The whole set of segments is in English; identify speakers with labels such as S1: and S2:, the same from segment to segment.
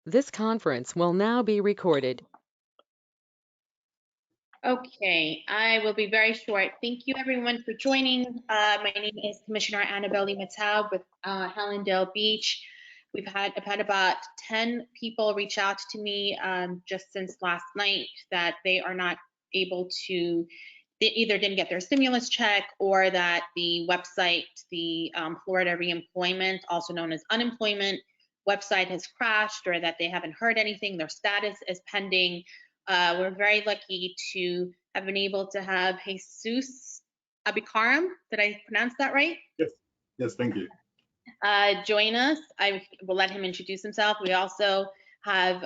S1: This conference will now be recorded.
S2: Okay, I will be very short. Thank you everyone for joining. My name is Commissioner Anabelle Lima-Taub with Hallandale Beach. I've had about 10 people reach out to me just since last night that they are not able to, they either didn't get their stimulus check or that the website, the Florida Reemployment, also known as unemployment website, has crashed, or that they haven't heard anything. Their status is pending. We're very lucky to have been able to have Jesus Abikarram, did I pronounce that right?
S3: Yes, thank you.
S2: Join us. I will let him introduce himself. We also have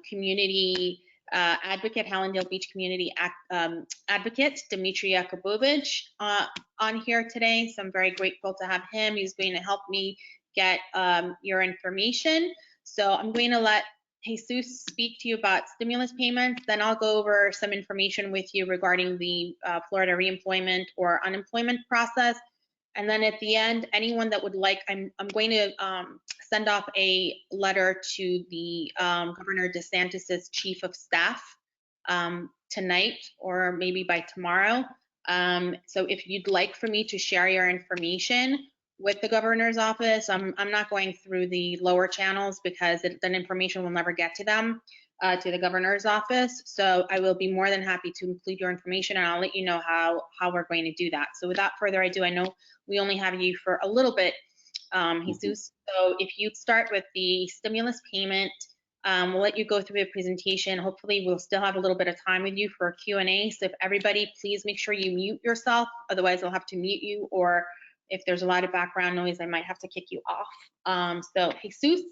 S2: community advocate, Hallandale Beach community advocate, Dmitry Yakubovich on here today. So I'm very grateful to have him. He's going to help me get your information. So I'm going to let Jesus speak to you about stimulus payments. Then I'll go over some information with you regarding the Florida reemployment or unemployment process. And then at the end, anyone that would like, I'm going to send off a letter to the Governor DeSantis's chief of staff tonight or maybe by tomorrow. So if you'd like for me to share your information with the governor's office, I'm not going through the lower channels because then information will never get to them, to the governor's office. So I will be more than happy to include your information, and I'll let you know how we're going to do that. So without further ado, I know we only have you for a little bit, Jesus. So if you'd start with the stimulus payment, we'll let you go through the presentation. Hopefully we'll still have a little bit of time with you for a Q&A. So if everybody, please make sure you mute yourself. Otherwise I'll have to mute you, or if there's a lot of background noise, I might have to kick you off. So Jesus,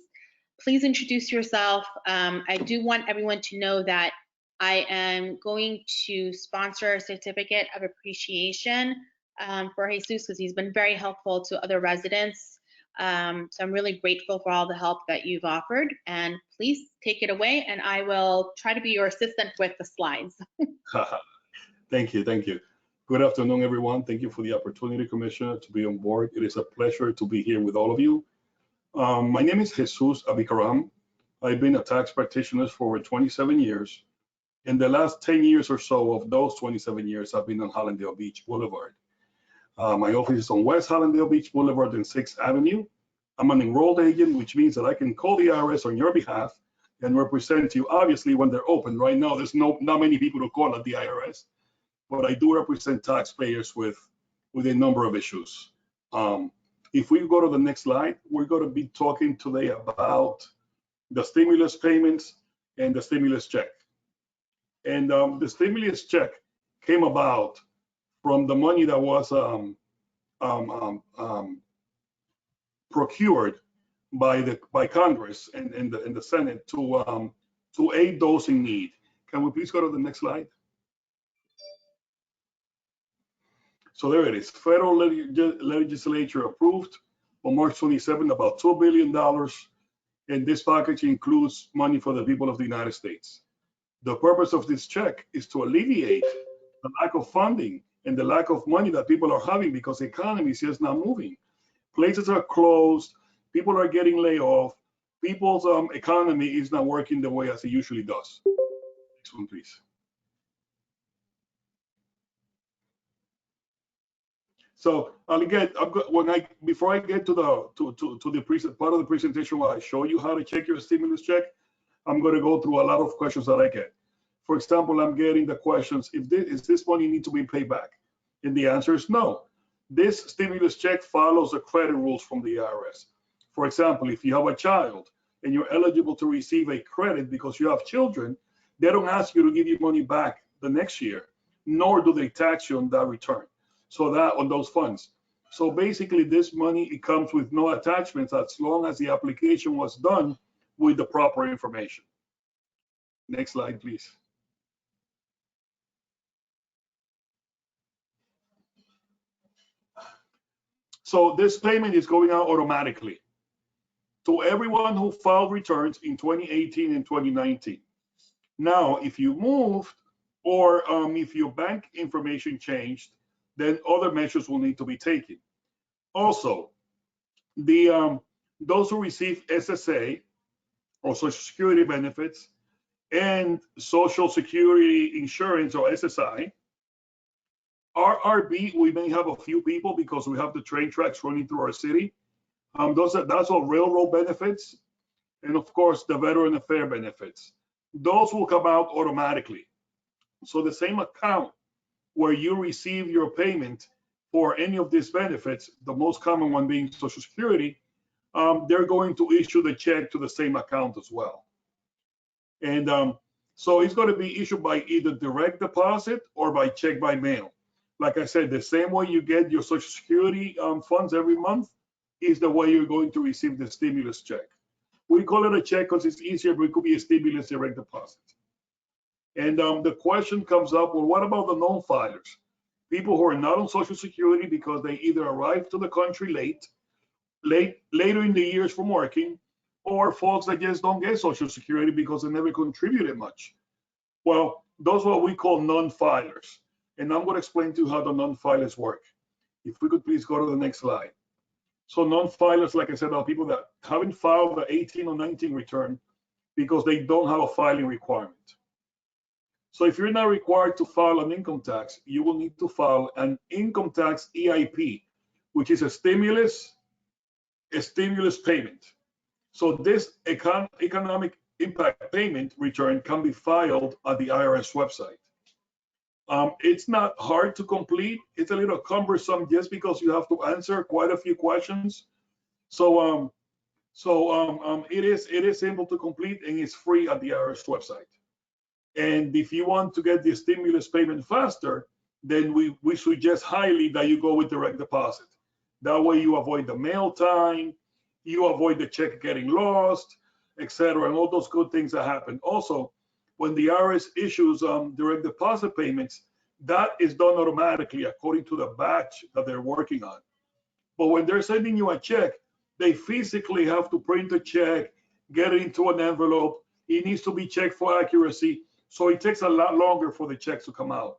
S2: please introduce yourself. I do want everyone to know that I am going to sponsor a certificate of appreciation for Jesus because he's been very helpful to other residents. So I'm really grateful for all the help that you've offered, and please take it away, and I will try to be your assistant with the slides.
S3: Thank you, thank you. Good afternoon, everyone. Thank you for the opportunity, Commissioner, to be on board. It is a pleasure to be here with all of you. My name is Jesus Abikarram. I've been a tax practitioner for over 27 years. In the last 10 years or so of those 27 years, I've been on Hallandale Beach Boulevard. My office is on West Hallandale Beach Boulevard and 6th Avenue. I'm an enrolled agent, which means that I can call the IRS on your behalf and represent you, obviously, when they're open. Right now, there's not many people to call at the IRS, but I do represent taxpayers with a number of issues. If we go to the next slide, we're going to be talking today about the stimulus payments and the stimulus check. And the stimulus check came about from the money that was procured by Congress and the Senate to aid those in need. Can we please go to the next slide? So there it is. Federal legislature approved on March 27 about $2 billion, and this package includes money for the people of the United States. The purpose of this check is to alleviate the lack of funding and the lack of money that people are having because the economy is just not moving. Places are closed, people are getting laid off, people's economy is not working the way as it usually does. Next one, please. So before I get to the part of the presentation where I show you how to check your stimulus check, I'm going to go through a lot of questions that I get. For example, I'm getting the questions, is this money need to be paid back? And the answer is no. This stimulus check follows the credit rules from the IRS. For example, if you have a child and you're eligible to receive a credit because you have children, they don't ask you to give you money back the next year, nor do they tax you on that return. So that on those funds. So basically this money, it comes with no attachments as long as the application was done with the proper information. Next slide, please. So this payment is going out automatically to everyone who filed returns in 2018 and 2019. Now, if you moved or if your bank information changed, then other measures will need to be taken. Also, those who receive SSA or Social Security benefits, and Social Security insurance or SSI. RRB, we may have a few people because we have the train tracks running through our city. That's all railroad benefits, and of course the veteran affair benefits. Those will come out automatically. So the same account where you receive your payment for any of these benefits, the most common one being Social Security, they're going to issue the check to the same account as well. And so it's going to be issued by either direct deposit or by check by mail. Like I said, the same way you get your Social Security funds every month is the way you're going to receive the stimulus check. We call it a check because it's easier, but it could be a stimulus direct deposit. And the question comes up, well, what about the non-filers? People who are not on Social Security because they either arrived to the country later in the years from working, or folks that just don't get Social Security because they never contributed much. Well, those are what we call non-filers. And I'm going to explain to you how the non-filers work. If we could please go to the next slide. So non-filers, like I said, are people that haven't filed the 18 or 19 return because they don't have a filing requirement. So if you're not required to file an income tax, you will need to file an income tax EIP, which is a stimulus payment. So this economic impact payment return can be filed at the IRS website. It's not hard to complete. It's a little cumbersome just because you have to answer quite a few questions. So it is simple to complete, and it's free at the IRS website. And if you want to get the stimulus payment faster, then we suggest highly that you go with direct deposit. That way you avoid the mail time, you avoid the check getting lost, etc., and all those good things that happen. Also, when the IRS issues direct deposit payments, that is done automatically according to the batch that they're working on. But when they're sending you a check, they physically have to print a check, get it into an envelope. It needs to be checked for accuracy. So it takes a lot longer for the checks to come out.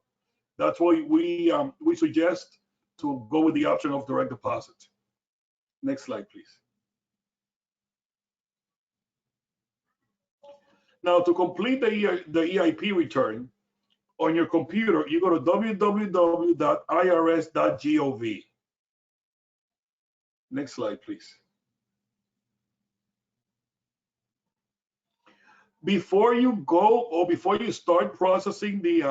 S3: That's why we suggest to go with the option of direct deposit. Next slide, please. Now, to complete the EIP return on your computer, you go to www.irs.gov. Next slide, please. Before you go or before you start processing the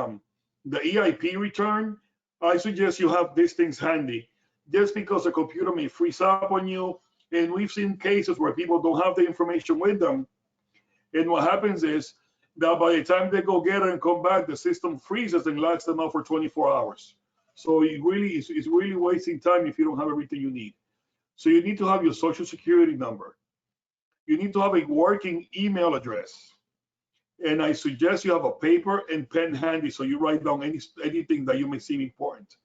S3: EIP return, I suggest you have these things handy, just because the computer may freeze up on you. And we've seen cases where people don't have the information with them. And what happens is that by the time they go get it and come back, the system freezes and locks them out for 24 hours. So it's really wasting time if you don't have everything you need. So you need to have your Social Security number. You need to have a working email address. And I suggest you have a paper and pen handy so you write down anything that you may seem important.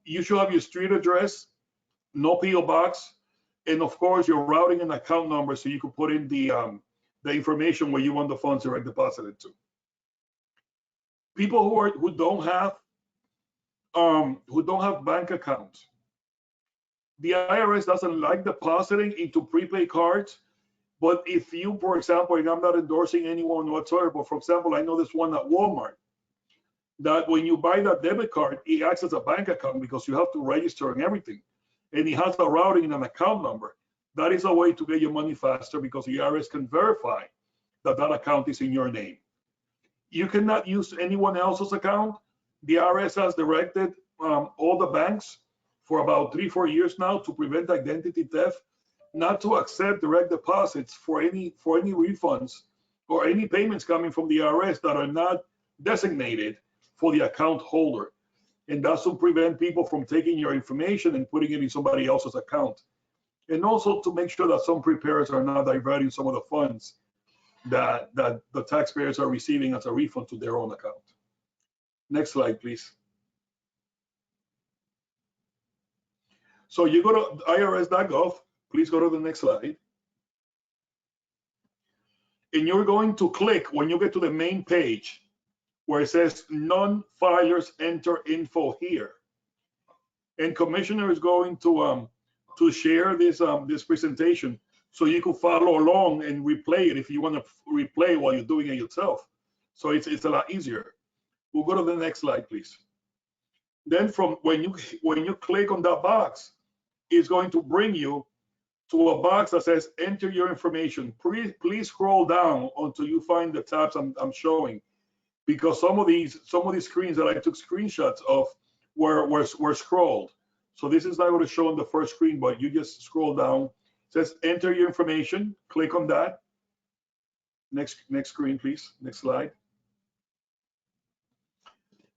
S3: You should have your street address, no PO box, and of course your routing and account number so you can put in the information where you want the funds direct deposited to. People who don't have bank accounts, the IRS doesn't like depositing into prepaid cards. But if you, for example, and I'm not endorsing anyone whatsoever, but for example, I know this one at Walmart, that when you buy that debit card, it acts as a bank account because you have to register and everything. And it has a routing and an account number. That is a way to get your money faster because the IRS can verify that that account is in your name. You cannot use anyone else's account. The IRS has directed all the banks for about 3-4 years now to prevent identity theft, not to accept direct deposits for any refunds or any payments coming from the IRS that are not designated for the account holder. And that's to prevent people from taking your information and putting it in somebody else's account. And also to make sure that some preparers are not diverting some of the funds that the taxpayers are receiving as a refund to their own account. Next slide, please. So you go to irs.gov. Please go to the next slide. And you're going to click when you get to the main page where it says non-filers enter info here. And Commissioner is going to share this presentation. so you can follow along and replay it if you want to replay while you're doing it yourself. So it's a lot easier. We'll go to the next slide, please. Then from when you click on that box, it's going to bring you to a box that says enter your information. Please scroll down until you find the tabs I'm showing, because some of these screens that I took screenshots of were scrolled. So this is not going to show on the first screen, but you just scroll down. It says enter your information. Click on that. Next screen, please. Next slide.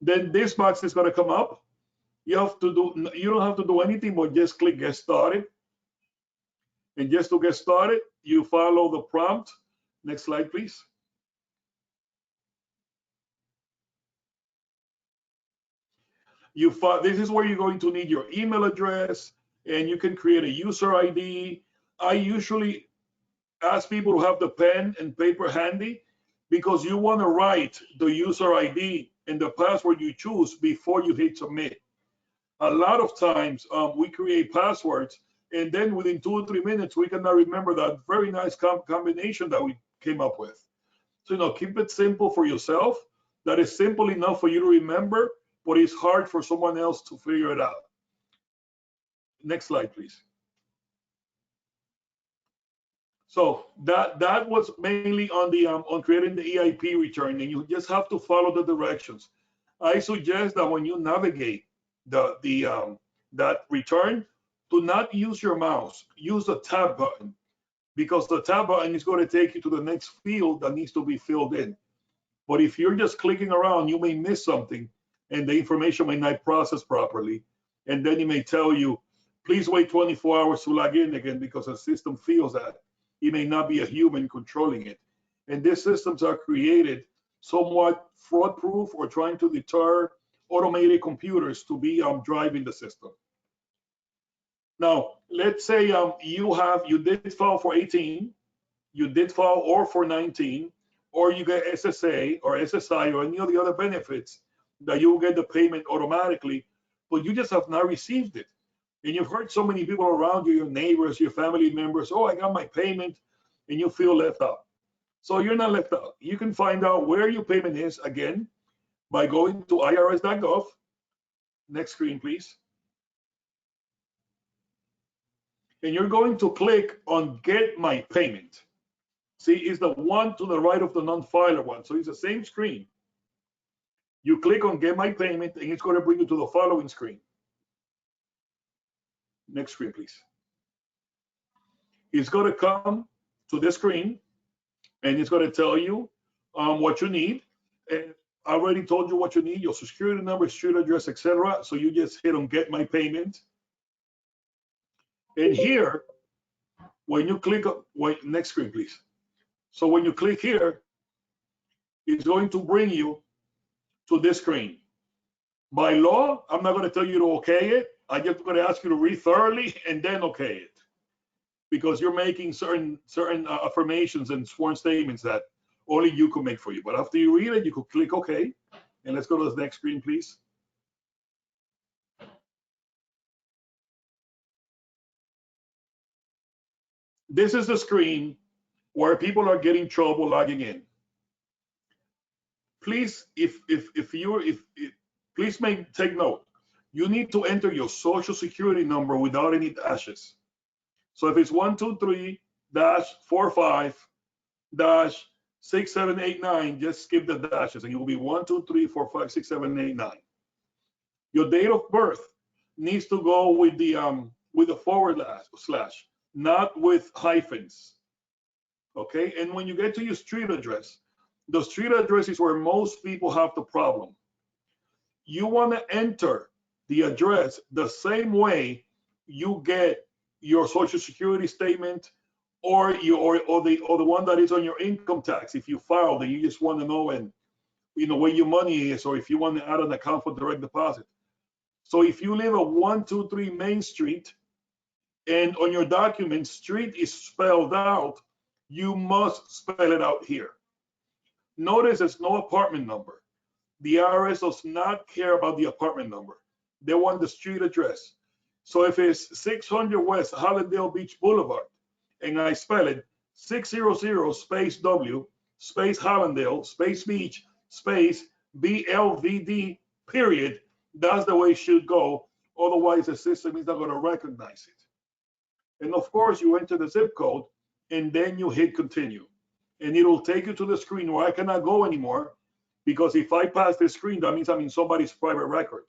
S3: Then this box is going to come up. You don't have to do anything but just click get started. And just to get started, you follow the prompt. Next slide, please. This is where you're going to need your email address, and you can create a user ID. I usually ask people to have the pen and paper handy, because you want to write the user ID and the password you choose before you hit submit. A lot of times we create passwords, and then within 2 or 3 minutes, we cannot remember that very nice combination that we came up with. So, keep it simple for yourself. That is simple enough for you to remember, but it's hard for someone else to figure it out. Next slide, please. So that was mainly on the on creating the EIP return, and you just have to follow the directions. I suggest that when you navigate that return, do not use your mouse. Use the tab button, because the tab button is going to take you to the next field that needs to be filled in. But if you're just clicking around, you may miss something, and the information may not process properly. And then it may tell you, please wait 24 hours to log in again, because the system feels that it may not be a human controlling it. And these systems are created somewhat fraud-proof, or trying to deter automated computers to be driving the system. Now, let's say you did file for 18, you did file or for 19, or you get SSA or SSI or any of the other benefits that you will get the payment automatically, but you just have not received it. And you've heard so many people around you, your neighbors, your family members, oh, I got my payment, and you feel left out. So you're not left out. You can find out where your payment is, again, by going to irs.gov. Next screen, please. And you're going to click on Get My Payment. See, it's the one to the right of the non-filer one. So it's the same screen. You click on Get My Payment, and it's going to bring you to the following screen. Next screen, please. It's going to come to this screen, and it's going to tell you what you need. And I already told you what you need: your social security number, street address, etc. So you just hit on Get My Payment. And here, when you click on, next screen, please. So when you click here, it's going to bring you to this screen. By law, I'm not going to tell you to okay it. I'm just going to ask you to read thoroughly and then okay it, because you're making certain affirmations and sworn statements that only you can make for you. But after you read it, you could click OK. And let's go to the next screen, please. This is the screen where people are getting trouble logging in. Please, please take note. You need to enter your social security number without any dashes. So if it's 123-45-6789, just skip the dashes, and it will be 123-45-6789. Your date of birth needs to go with the forward slash, not with hyphens. Okay, and when you get to your street address, the street address is where most people have the problem. You want to enter the address the same way you get your social security statement, or the one that is on your income tax if you filed and you just want to know where your money is, or if you want to add an account for direct deposit. So if you live at 123 Main Street, and on your document street is spelled out, you must spell it out here. Notice there's no apartment number. The IRS does not care about the apartment number. They want the street address. So if it's 600 West Hallandale Beach Boulevard, and I spell it 600 space W space Hallandale space beach space BLVD period. That's the way it should go. Otherwise, the system is not going to recognize it. And of course, you enter the zip code and then you hit continue. And it'll take you to the screen where I cannot go anymore, because if I pass the screen, that means I'm in somebody's private record.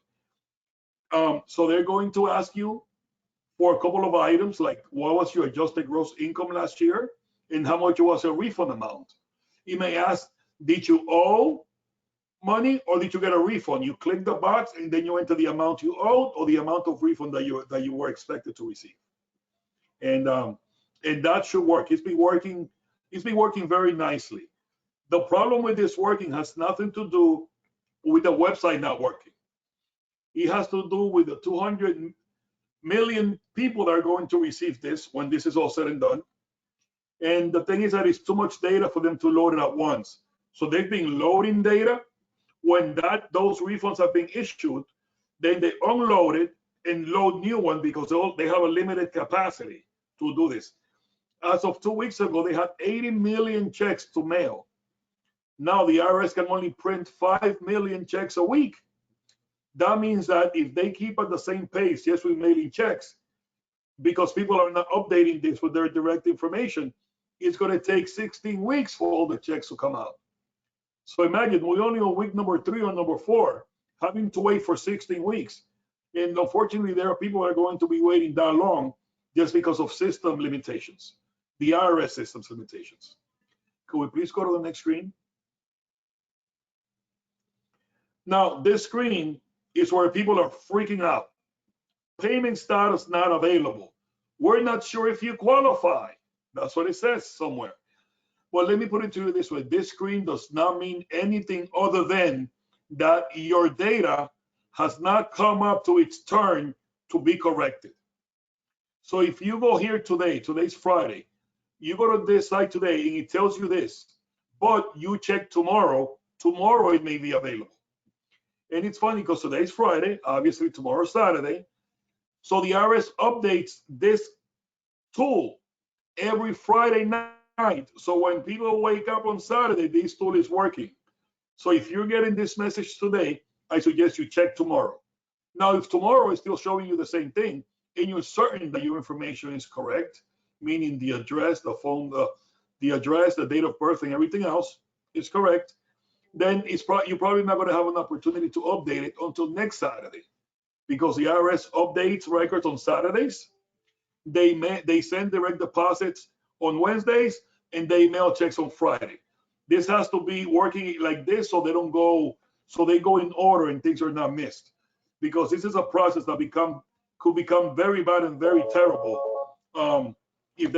S3: So they're going to ask you for a couple of items, like what was your adjusted gross income last year and how much was a refund amount. You may ask, did you owe money or did you get a refund? You click the box and then you enter the amount you owed or the amount of refund that you were expected to receive. And that should work. It's been working very nicely. The problem with this working has nothing to do with the website not working. It has to do with the 200 million people that are going to receive this when this is all said and done. And the thing is that it's too much data for them to load it at once. So they've been loading data. When those refunds have been issued, then they unload it and load new one, because they have a limited capacity to do this. As of 2 weeks ago, they had 80 million checks to mail. Now the IRS can only print 5 million checks a week. That means that if they keep at the same pace, just with mailing checks, because people are not updating this with their direct information, it's going to take 16 weeks for all the checks to come out. So imagine we're only on week number 3 or number 4, having to wait for 16 weeks. And unfortunately, there are people that are going to be waiting that long just because of system limitations, the IRS system's limitations. Could we please go to the next screen? Now, this screen is where people are freaking out. Payment status not available. We're not sure if you qualify. That's what it says somewhere. Well, let me put it to you this way. This screen does not mean anything other than that your data has not come up to its turn to be corrected. So if you go here today, today's Friday, you go to this site today and it tells you this, but you check tomorrow it may be available. And it's funny because today's Friday, obviously tomorrow's Saturday. So the IRS updates this tool every Friday night. So when people wake up on Saturday, this tool is working. So if you're getting this message today, I suggest you check tomorrow. Now, if tomorrow is still showing you the same thing and you're certain that your information is correct, meaning the address, the phone, the address, the date of birth, and everything else is correct, then you're probably not going to have an opportunity to update it until next Saturday, because the IRS updates records on Saturdays. They send direct deposits on Wednesdays and they mail checks on Friday. This has to be working like this so they go in order and things are not missed, because this is a process that could become very bad and very terrible if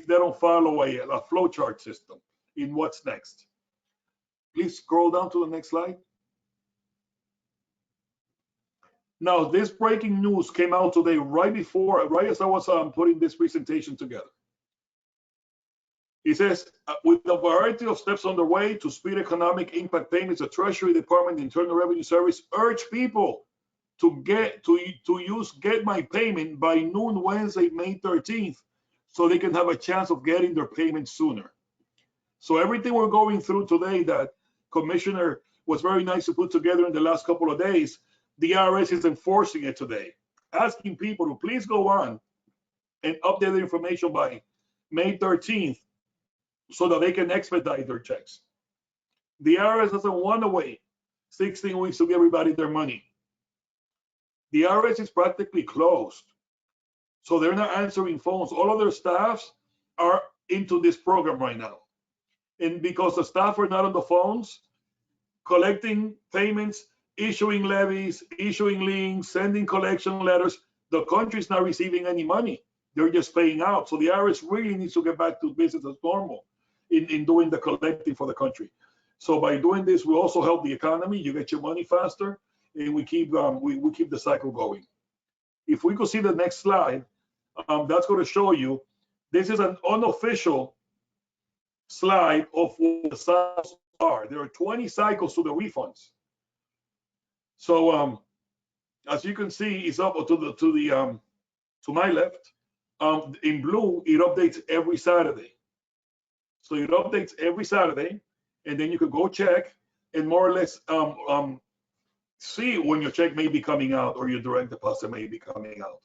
S3: they don't follow a flow chart system in what's next. Please scroll down to the next slide. Now, this breaking news came out today right as I was putting this presentation together. It says, with a variety of steps underway to speed economic impact payments, the Treasury Department Internal Revenue Service urged people to use Get My Payment by noon Wednesday, May 13th, so they can have a chance of getting their payment sooner. So everything we're going through today that Commissioner was very nice to put together in the last couple of days, the IRS is enforcing it today, asking people to please go on and update the information by May 13th so that they can expedite their checks. The IRS doesn't want to wait 16 weeks to give everybody their money. The IRS is practically closed, so they're not answering phones. All of their staffs are into this program right now. And because the staff are not on the phones, collecting payments, issuing levies, issuing liens, sending collection letters, the country's not receiving any money. They're just paying out. So the IRS really needs to get back to business as normal in doing the collecting for the country. So by doing this, we also help the economy. You get your money faster, and we keep the cycle going. If we could see the next slide, that's going to show you. This is an unofficial slide of what the cycles are. There are 20 cycles to the refunds. So as you can see, it's up to my left. In blue, it updates every Saturday. So it updates every Saturday, and then you can go check and more or less see when your check may be coming out or your direct deposit may be coming out.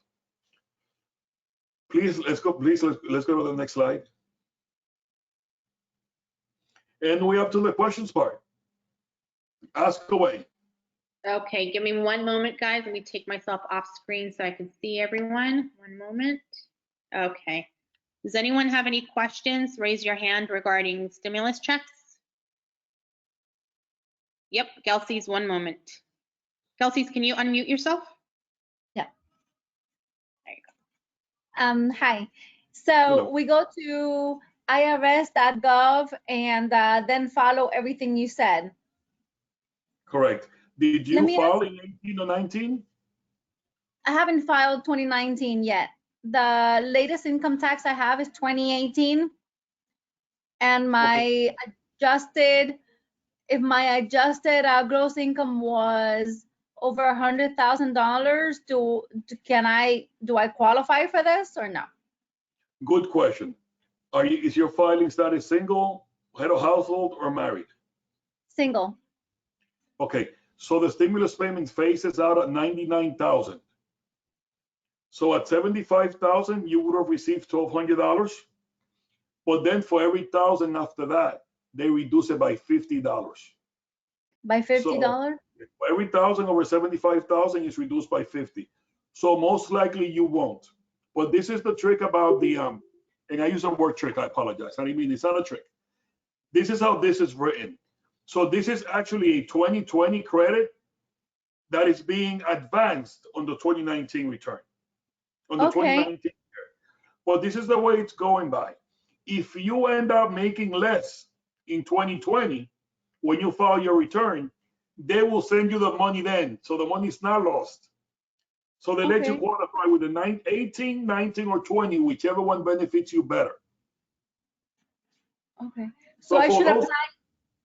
S3: Please, let's go. Please, let's go to the next slide. And we're up to the questions part. Ask away.
S2: Okay, give me one moment, guys. Let me take myself off screen so I can see everyone. One moment. Okay. Does anyone have any questions? Raise your hand regarding stimulus checks. Yep, Kelsey's, one moment. Kelsey's, can you unmute yourself?
S4: Yeah.
S2: There you go.
S4: Hi. So
S3: Hello.
S4: we go to irs.gov and then follow everything you said.
S3: Correct. Did
S4: Let
S3: you
S4: me
S3: file in 18 or 19?
S4: I haven't filed 2019 yet. The latest income tax I have is 2018. And my adjusted, if my adjusted gross income was over $100,000, do I qualify for this or no?
S3: Good question. Is your filing status single, head of household, or married?
S4: Single.
S3: Okay, so the stimulus payment phases out at 99,000. So at 75,000, you would have received $1,200. But then for every 1,000 after that, they reduce it by $50.
S4: By $50?
S3: So for every 1,000 over 75,000 is reduced by 50. So most likely you won't. But this is the trick about the and I use the word trick. I apologize. I mean, it's not a trick. This is how this is written. So this is actually a 2020 credit that is being advanced on the 2019 return. On the 2019 year. But this is the way it's going by. If you end up making less in 2020, when you file your return, they will send you the money then. So the money is not lost. So they let you qualify with the 18, 19, or 20, whichever one benefits you better.
S4: Okay. So I should apply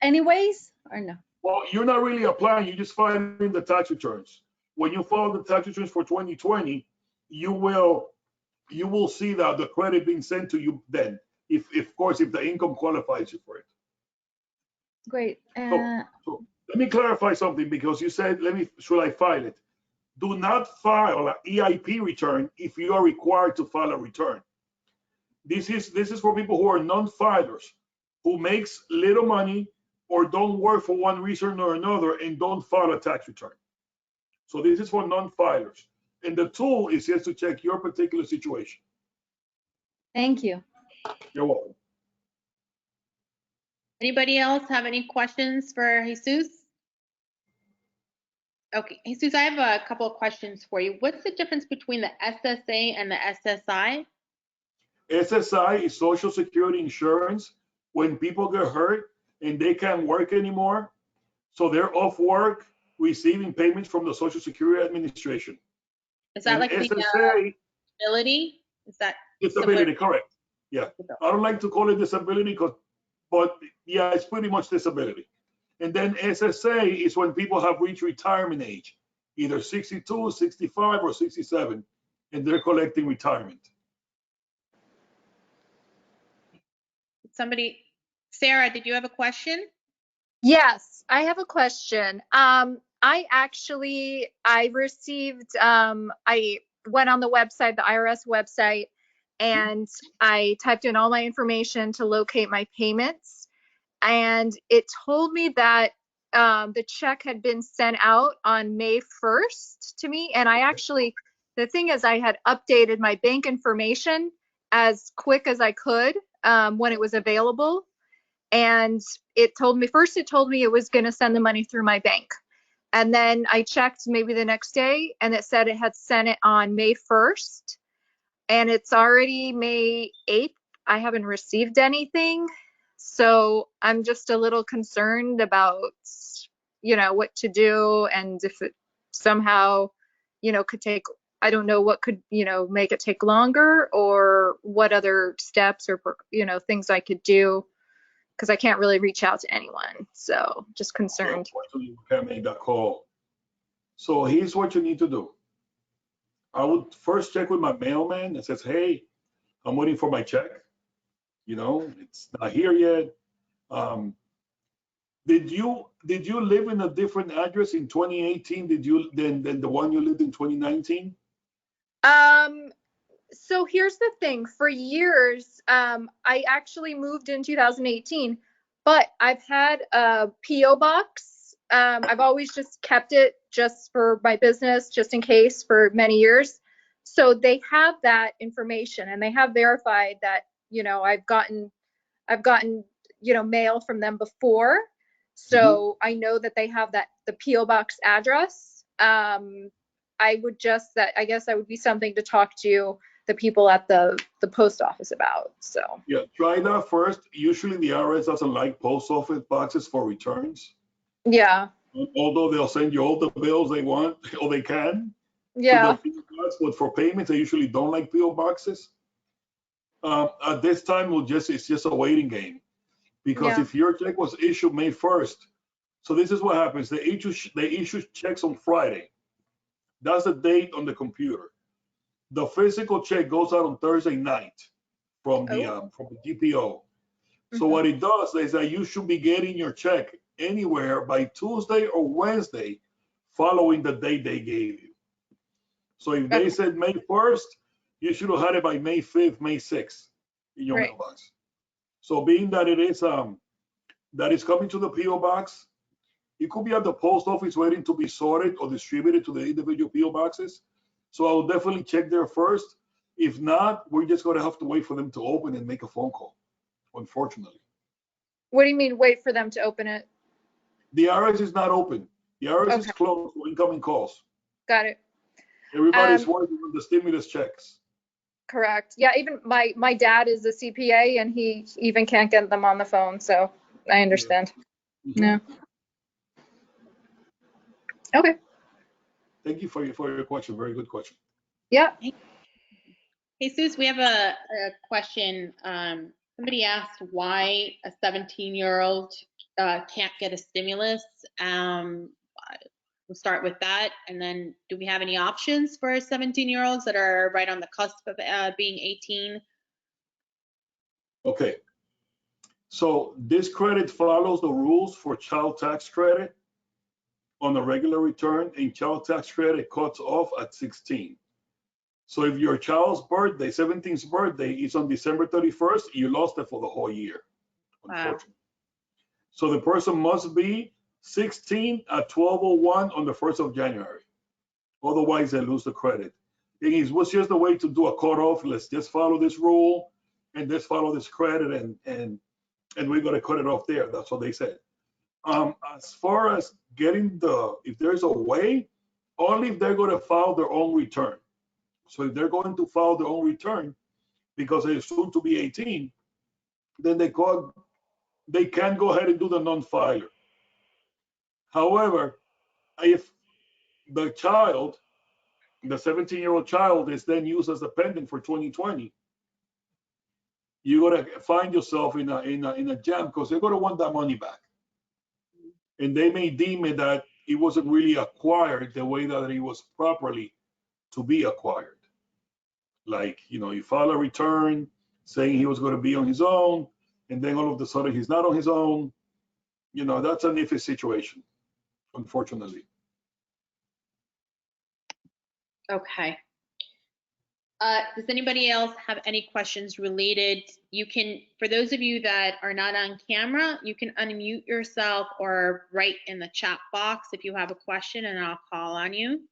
S4: anyways or no?
S3: Well, you're not really applying. You just file in the tax returns. When you file the tax returns for 2020, you will see that the credit being sent to you then. If of course, if the income qualifies you for it.
S4: Great.
S3: So let me clarify something because you said, should I file it? Do not file an EIP return if you are required to file a return. This is for people who are non-filers, who makes little money or don't work for one reason or another and don't file a tax return. So this is for non-filers. And the tool is just to check your particular situation.
S4: Thank you.
S3: You're welcome.
S2: Anybody else have any questions for Jesus? Okay, Jesus, I have a couple of questions for you. What's the difference between the SSA and the SSI?
S3: SSI is Social Security insurance when people get hurt and they can't work anymore. So they're off work receiving payments from the Social Security Administration.
S2: Is that
S3: And
S2: like
S3: SSA,
S2: the disability? Is that
S3: disability, correct. Yeah, I don't like to call it disability, but yeah, it's pretty much disability. And then SSA is when people have reached retirement age, either 62, 65, or 67, and they're collecting retirement.
S2: somebody? Sarah, did you have a question?
S5: Yes, I have a question. I received, I went on the website, the IRS website, and I typed in all my information to locate my payments. And it told me that the check had been sent out on May 1st to me. And the thing is, I had updated my bank information as quick as I could when it was available. And it told me it was going to send the money through my bank. And then I checked maybe the next day and it said it had sent it on May 1st. And it's already May 8th. I haven't received anything. So I'm just a little concerned about, what to do. And if it somehow, could take, I don't know what could, make it take longer, or what other steps or, things I could do, because I can't really reach out to anyone. So just concerned.
S3: Unfortunately, we can't make that call. So here's what you need to do. I would first check with my mailman that says, hey, I'm waiting for my check. You know, it's not here yet. Did you live in a different address in 2018? Did you than the one you lived in 2019?
S5: So here's the thing. For years, I actually moved in 2018, but I've had a PO box. I've always just kept it just for my business, just in case, for many years. So they have that information, and they have verified that, you know, I've gotten, you know, mail from them before. So I know that they have that, the PO box address. I would just, that, I guess that would be something to talk to the people at the post office about. So
S3: Yeah, try that first. Usually the IRS doesn't like post office boxes for returns,
S5: yeah,
S3: although they'll send you all the bills they want or they can.
S5: yeah,
S3: To the PO box, but for payments, they usually don't like PO boxes. At this time, it's just a waiting game, because
S5: yeah.
S3: if your check was issued May 1st, so this is what happens. They issue checks on Friday. That's the date on the computer. The physical check goes out on Thursday night from the DPO. So what it does is that you should be getting your check anywhere by Tuesday or Wednesday following the date they gave you. So if they said May 1st, you should have had it by May 5th, May 6th in your mailbox. So being that it is that is coming to the PO box, it could be at the post office waiting to be sorted or distributed to the individual PO boxes. So I will definitely check there first. If not, we're just going to have to wait for them to open and make a phone call, unfortunately.
S5: What do you mean, wait for them to open it?
S3: The IRS is not open. The IRS is closed for incoming calls.
S5: Got it.
S3: Everybody's working on the stimulus checks.
S5: Correct. Yeah, even my dad is a CPA, and he even can't get them on the phone, so I understand. Yeah. Okay.
S3: Thank you for your question. Very good question.
S5: Yeah.
S2: Jesus, we have a question. Somebody asked why a 17-year-old can't get a stimulus. We'll start with that. And then do we have any options for 17-year-olds that are right on the cusp of being 18?
S3: Okay. So this credit follows the rules for child tax credit on a regular return, and child tax credit cuts off at 16. So if your child's birthday, 17th birthday, is on December 31st, you lost it for the whole year, unfortunately. Wow. So the person must be 16 at 12:01 on the 1st of January. Otherwise, they lose the credit. It was just a way to do a cutoff. Let's just follow this rule and just follow this credit, and we're going to cut it off there. That's what they said. As far as getting if there's a way, only if they're going to file their own return. So if they're going to file their own return because they're soon to be 18, then they can go ahead and do the non-filer. However, if the child, the 17-year-old child, is then used as a pendant for 2020, you're going to find yourself in a jam, because they're going to want that money back. And they may deem it that it wasn't really acquired the way that it was properly to be acquired. Like, you file a return saying he was going to be on his own, and then all of a sudden he's not on his own. That's an iffy situation, unfortunately.
S2: Okay. Does anybody else have any questions related? You can, for those of you that are not on camera, you can unmute yourself or write in the chat box if you have a question, and I'll call on you.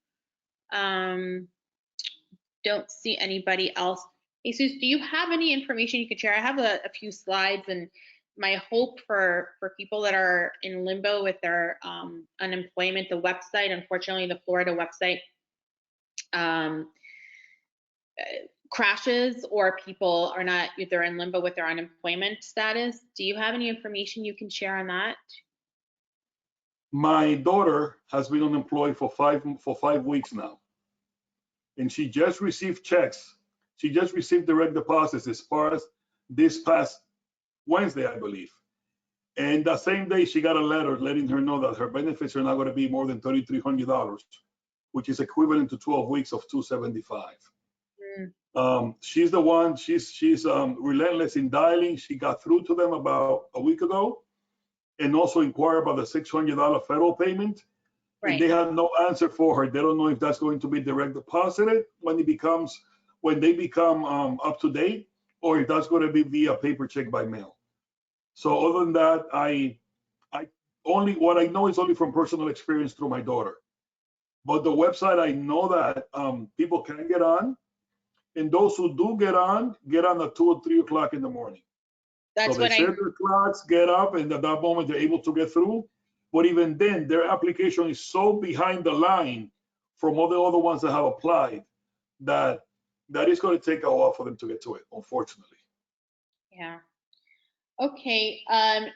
S2: Don't see anybody else. Jesus, do you have any information you could share? I have a few slides, and my hope for people that are in limbo with their unemployment, the website, unfortunately, the Florida website crashes, or people are not, they're in limbo with their unemployment status. Do you have any information you can share on that?
S3: My daughter has been unemployed for 5 weeks now, and she just received checks. She just received direct deposits as far as this past Wednesday, I believe. And the same day, she got a letter letting her know that her benefits are not going to be more than $3,300, which is equivalent to 12 weeks of $275. She's the one, she's relentless in dialing. She got through to them about a week ago and also inquired about the $600 federal payment. And they have no answer for her. They don't know if that's going to be direct deposited when they become up to date, or if that's going to be via paper check by mail. So other than that, what I know is only from personal experience through my daughter. But the website, I know that people can get on, and those who do get on at 2 or 3 o'clock in the morning.
S2: That's
S3: so they set their clocks, get up, and at that moment they're able to get through. But even then, their application is so behind the line from all the other ones that have applied that is going to take a while for them to get to it, unfortunately.
S2: Yeah. Okay.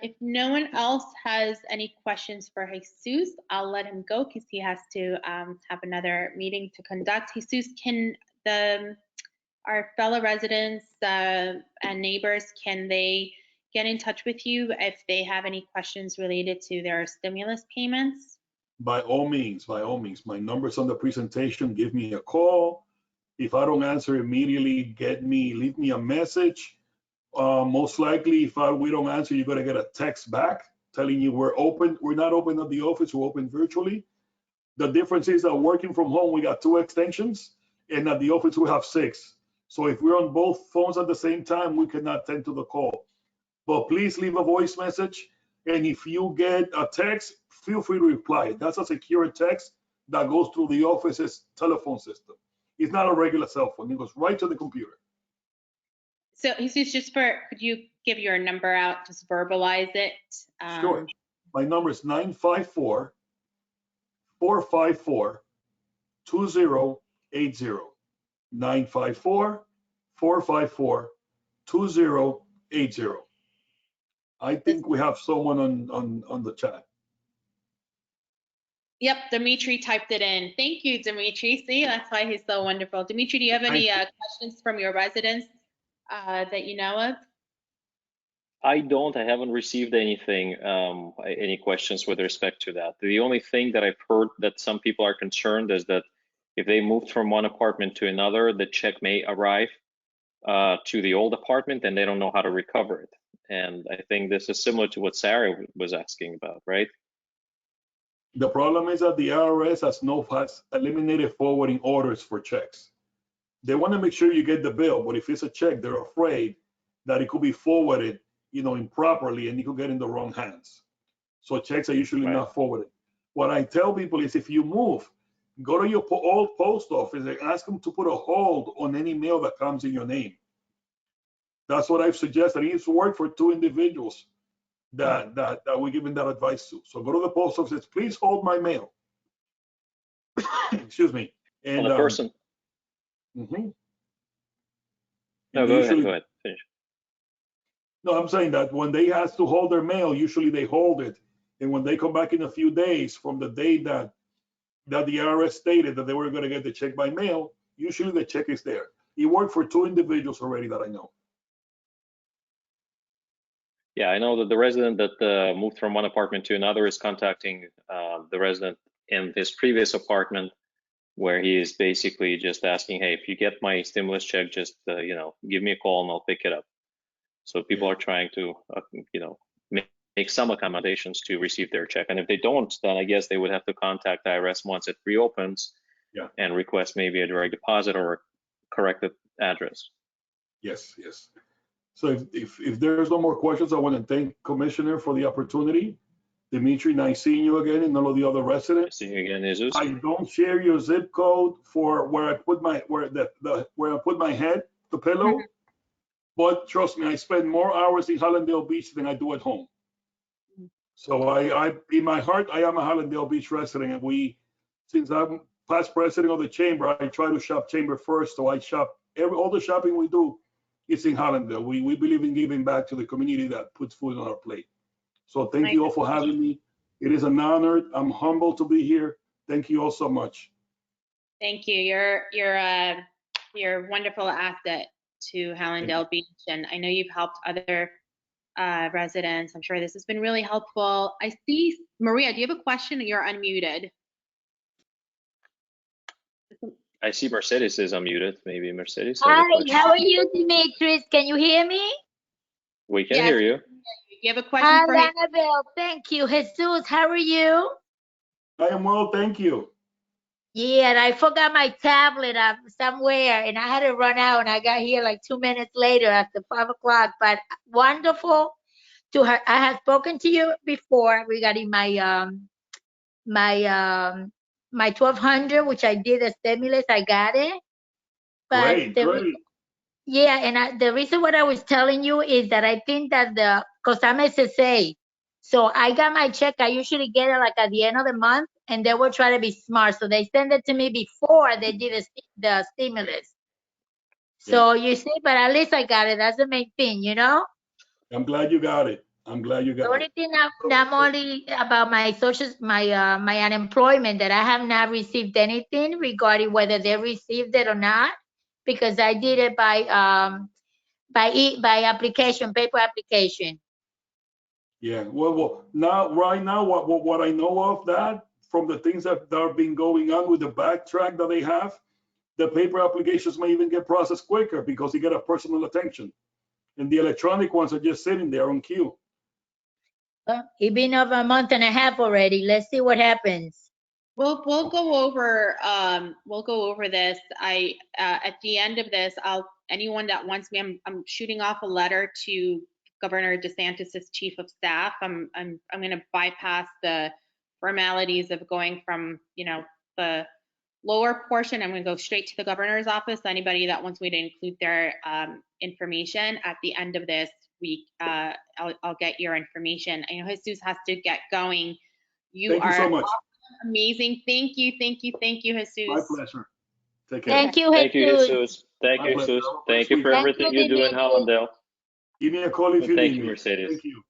S2: If no one else has any questions for Jesus, I'll let him go because he has to have another meeting to conduct. Jesus, can our fellow residents and neighbors, can they get in touch with you if they have any questions related to their stimulus payments?
S3: By all means, my number's on the presentation. Give me a call. If I don't answer immediately, leave me a message. Most likely, if we don't answer, you're gonna get a text back telling you we're open. We're not open at the office, we're open virtually. The difference is that working from home, we got 2 extensions, and at the office we have 6. So if we're on both phones at the same time, we cannot attend to the call. But please leave a voice message, and if you get a text, feel free to reply. That's a secure text that goes through the office's telephone system. It's not a regular cell phone. It goes right to the computer.
S2: So Jesus, could you give your number out, just verbalize it?
S3: Sure. My number is 954-454-2080. 954-454-2080. I think we have someone on the chat.
S2: Yep, Dmitry typed it in. Thank you, Dmitry. See, that's why he's so wonderful. Dmitry, do you have any questions from your residents that you know of?
S6: I don't. I haven't received anything, any questions with respect to that. The only thing that I've heard that some people are concerned is that if they moved from one apartment to another, the check may arrive to the old apartment and they don't know how to recover it. And I think this is similar to what Sarah was asking about, right?
S3: The problem is that the IRS has eliminated forwarding orders for checks. They want to make sure you get the bill, but if it's a check, they're afraid that it could be forwarded, improperly, and it could get in the wrong hands. So checks are usually not forwarded. What I tell people is, if you move, go to your old post office and ask them to put a hold on any mail that comes in your name. That's what I've suggested. It's worked for 2 individuals that we're giving that advice to. So go to the post office, please hold my mail. Excuse me. And
S6: well, the person.
S3: No,
S6: go ahead. Finish.
S3: No, I'm saying that when they ask to hold their mail, usually they hold it. And when they come back in a few days from the day that the IRS stated that they were going to get the check by mail, usually the check is there. It worked for 2 individuals already that I know.
S6: Yeah, I know that the resident that moved from one apartment to another is contacting the resident in his previous apartment, where he is basically just asking, hey, if you get my stimulus check, just give me a call and I'll pick it up. So people are trying to make some accommodations to receive their check. And if they don't, then I guess they would have to contact IRS once it reopens and request maybe a direct deposit or a corrected address.
S3: Yes. So if there's no more questions, I want to thank Commissioner for the opportunity. Dmitry, nice seeing you again, and all of the other residents.
S6: See you again, Jesus.
S3: I don't share your zip code for where I put my head, the pillow. But trust me, I spend more hours in Hallandale Beach than I do at home. So I in my heart, I am a Hallandale Beach resident, and since I'm past president of the chamber, I try to shop chamber first. So I shop all the shopping we do. It's in Hallandale. We believe in giving back to the community that puts food on our plate. So thank you all for having me. It is an honor. I'm humbled to be here. Thank you all so much.
S2: Thank you. You're a wonderful asset to Hallandale Beach, and I know you've helped other residents. I'm sure this has been really helpful. I see, Maria, do you have a question? You're unmuted.
S6: I see Mercedes is unmuted. Maybe Mercedes has a
S7: Hi,
S6: question.
S7: how are you, Dmitry? Can you hear me?
S6: We can
S2: Yes.
S6: hear you.
S2: You have a question
S7: Hi,
S2: for him?
S7: Anabelle. Thank you. Jesus, how are you?
S3: I am well, thank you.
S7: Yeah, and I forgot my tablet somewhere, and I had to run out, and I got here like 2 minutes later after 5 o'clock. But wonderful to her. I have spoken to you before regarding my 1200, which I did a stimulus. I got it, but
S3: Great, great.
S7: yeah, and the reason what I was telling you is that I think that because I'm SSA, so I got my check. I usually get it like at the end of the month, and they will try to be smart. So they send it to me before they did the stimulus. So you see, but at least I got it. That's the main thing, you know?
S3: I'm glad you got it. I'm glad you
S7: The
S3: got
S7: only
S3: it.
S7: thing I'm only about my my unemployment, that I have not received anything regarding whether they received it or not, because I did it by application, paper application.
S3: Yeah, well, now, right now, what I know of that, from the things that are been going on with the backtrack that they have, the paper applications may even get processed quicker because you get a personal attention. And the electronic ones are just sitting there on queue.
S7: It's been over a month and a half already. Let's see what happens.
S2: We'll go over this. At the end of this, anyone that wants me, I'm shooting off a letter to Governor DeSantis's chief of staff. I'm going to bypass the formalities of going from, the lower portion. I'm going to go straight to the governor's office. Anybody that wants me to include their information at the end of this week, I'll get your information. I know Jesus has to get going.
S3: Thank you so much.
S2: Amazing. Thank you, Jesus.
S3: My pleasure. Take care.
S7: Thank you,
S6: Thank you,
S7: Jesus.
S6: Jesus. Thank
S3: My
S6: you,
S3: pleasure.
S6: Jesus.
S3: Have a
S6: Thank you
S3: great
S6: for
S3: weekend.
S6: everything
S7: Thank
S6: you
S7: you,
S6: do in
S7: Dimitri.
S6: Hallandale.
S3: Give me a call if
S6: And
S3: you
S6: thank
S3: need
S6: you,
S3: me.
S6: Mercedes.
S3: Thank you.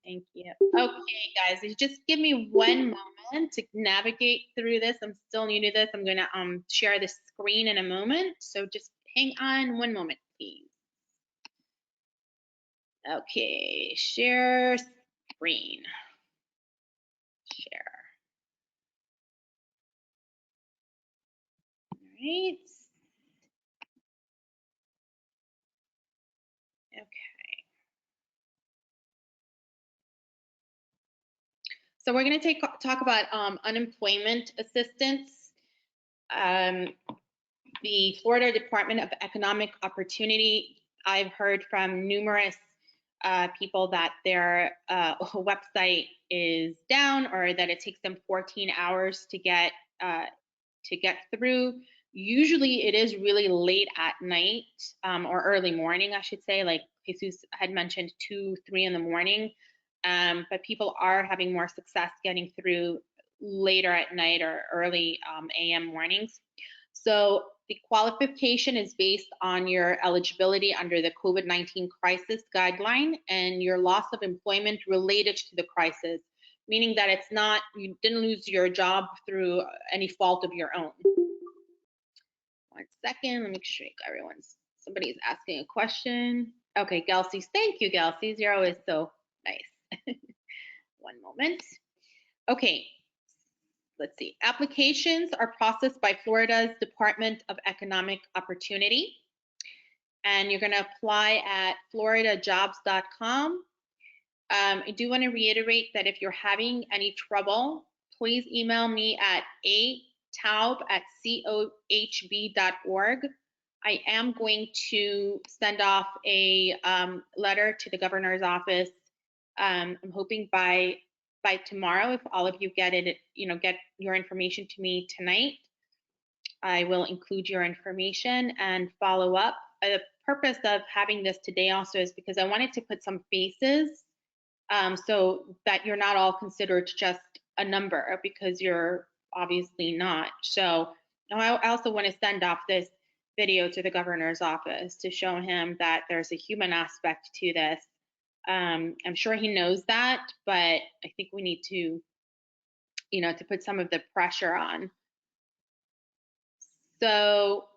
S2: Thank you. Okay, guys, just give me one moment to navigate through this. I'm still new to this. I'm gonna share the screen in a moment. So just hang on one moment, please. Okay, share screen. Share. All right. Okay. So we're going to talk about unemployment assistance. The Florida Department of Economic Opportunity, I've heard from numerous people that their website is down, or that it takes them 14 hours to get through. Usually it is really late at night, or early morning, I should say, like Jesus had mentioned, 2, 3 in the morning. But people are having more success getting through later at night or early AM mornings. So the qualification is based on your eligibility under the COVID-19 crisis guideline and your loss of employment related to the crisis, meaning that it's not, you didn't lose your job through any fault of your own. 1 second, let me make sure somebody's asking a question. Okay, Gelsies, thank you, Gelsies. You're always so nice. 1 moment. Okay, let's see. Applications are processed by Florida's Department of Economic Opportunity. And you're going to apply at floridajobs.com. I do want to reiterate that if you're having any trouble, please email me at ataub@cohb.org. I am going to send off a letter to the governor's office. I'm hoping by tomorrow, if all of you get it, get your information to me tonight, I will include your information and follow up. The purpose of having this today also is because I wanted to put some faces, so that you're not all considered just a number, because you're obviously not. So I also want to send off this video to the governor's office to show him that there's a human aspect to this. I'm sure he knows that, but I think we need to, to put some of the pressure on. So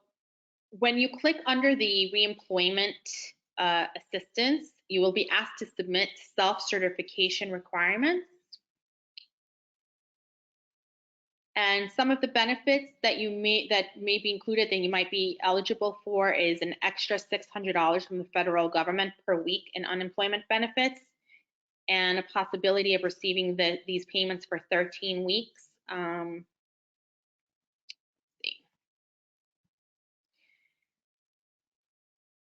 S2: when you click under the reemployment assistance, you will be asked to submit self-certification requirements. And some of the benefits that may be included that you might be eligible for is an extra $600 from the federal government per week in unemployment benefits, and a possibility of receiving these payments for 13 weeks.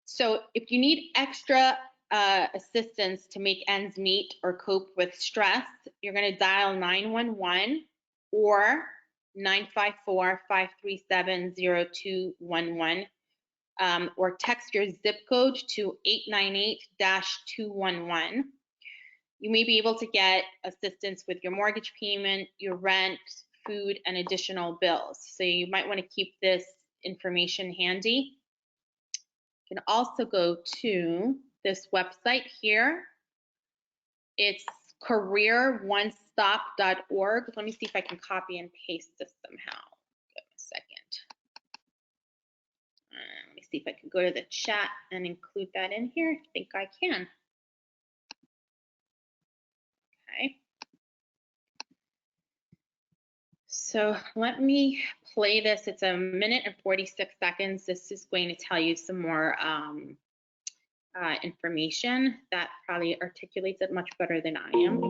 S2: So if you need extra assistance to make ends meet or cope with stress, you're going to dial 911 or 954-537-0211, or text your zip code to 898-211. You may be able to get assistance with your mortgage payment, your rent, food, and additional bills. So you might want to keep this information handy. You can also go to this website here. It's careeronestop.org. Let me see if I can copy and paste this somehow. Give me a second. Let me see if I can go to the chat and include that in here. I think I can. Okay. So let me play this. It's 1 minute and 46 seconds. This is going to tell you some more information that probably articulates it much better than I am.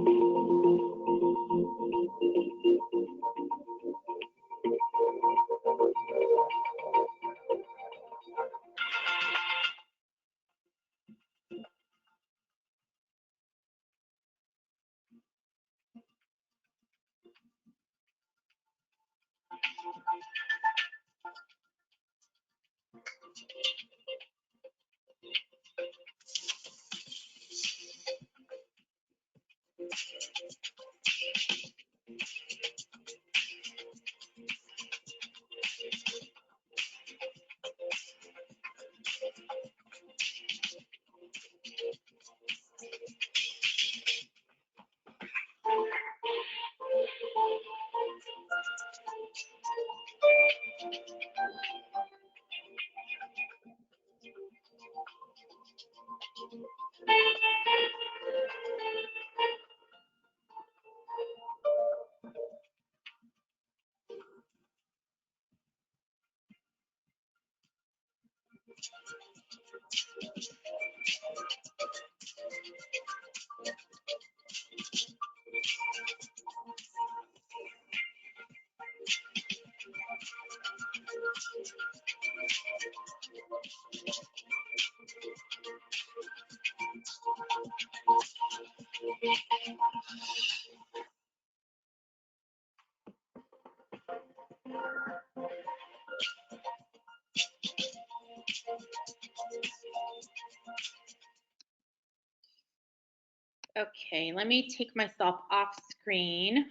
S2: Okay, let me take myself off screen.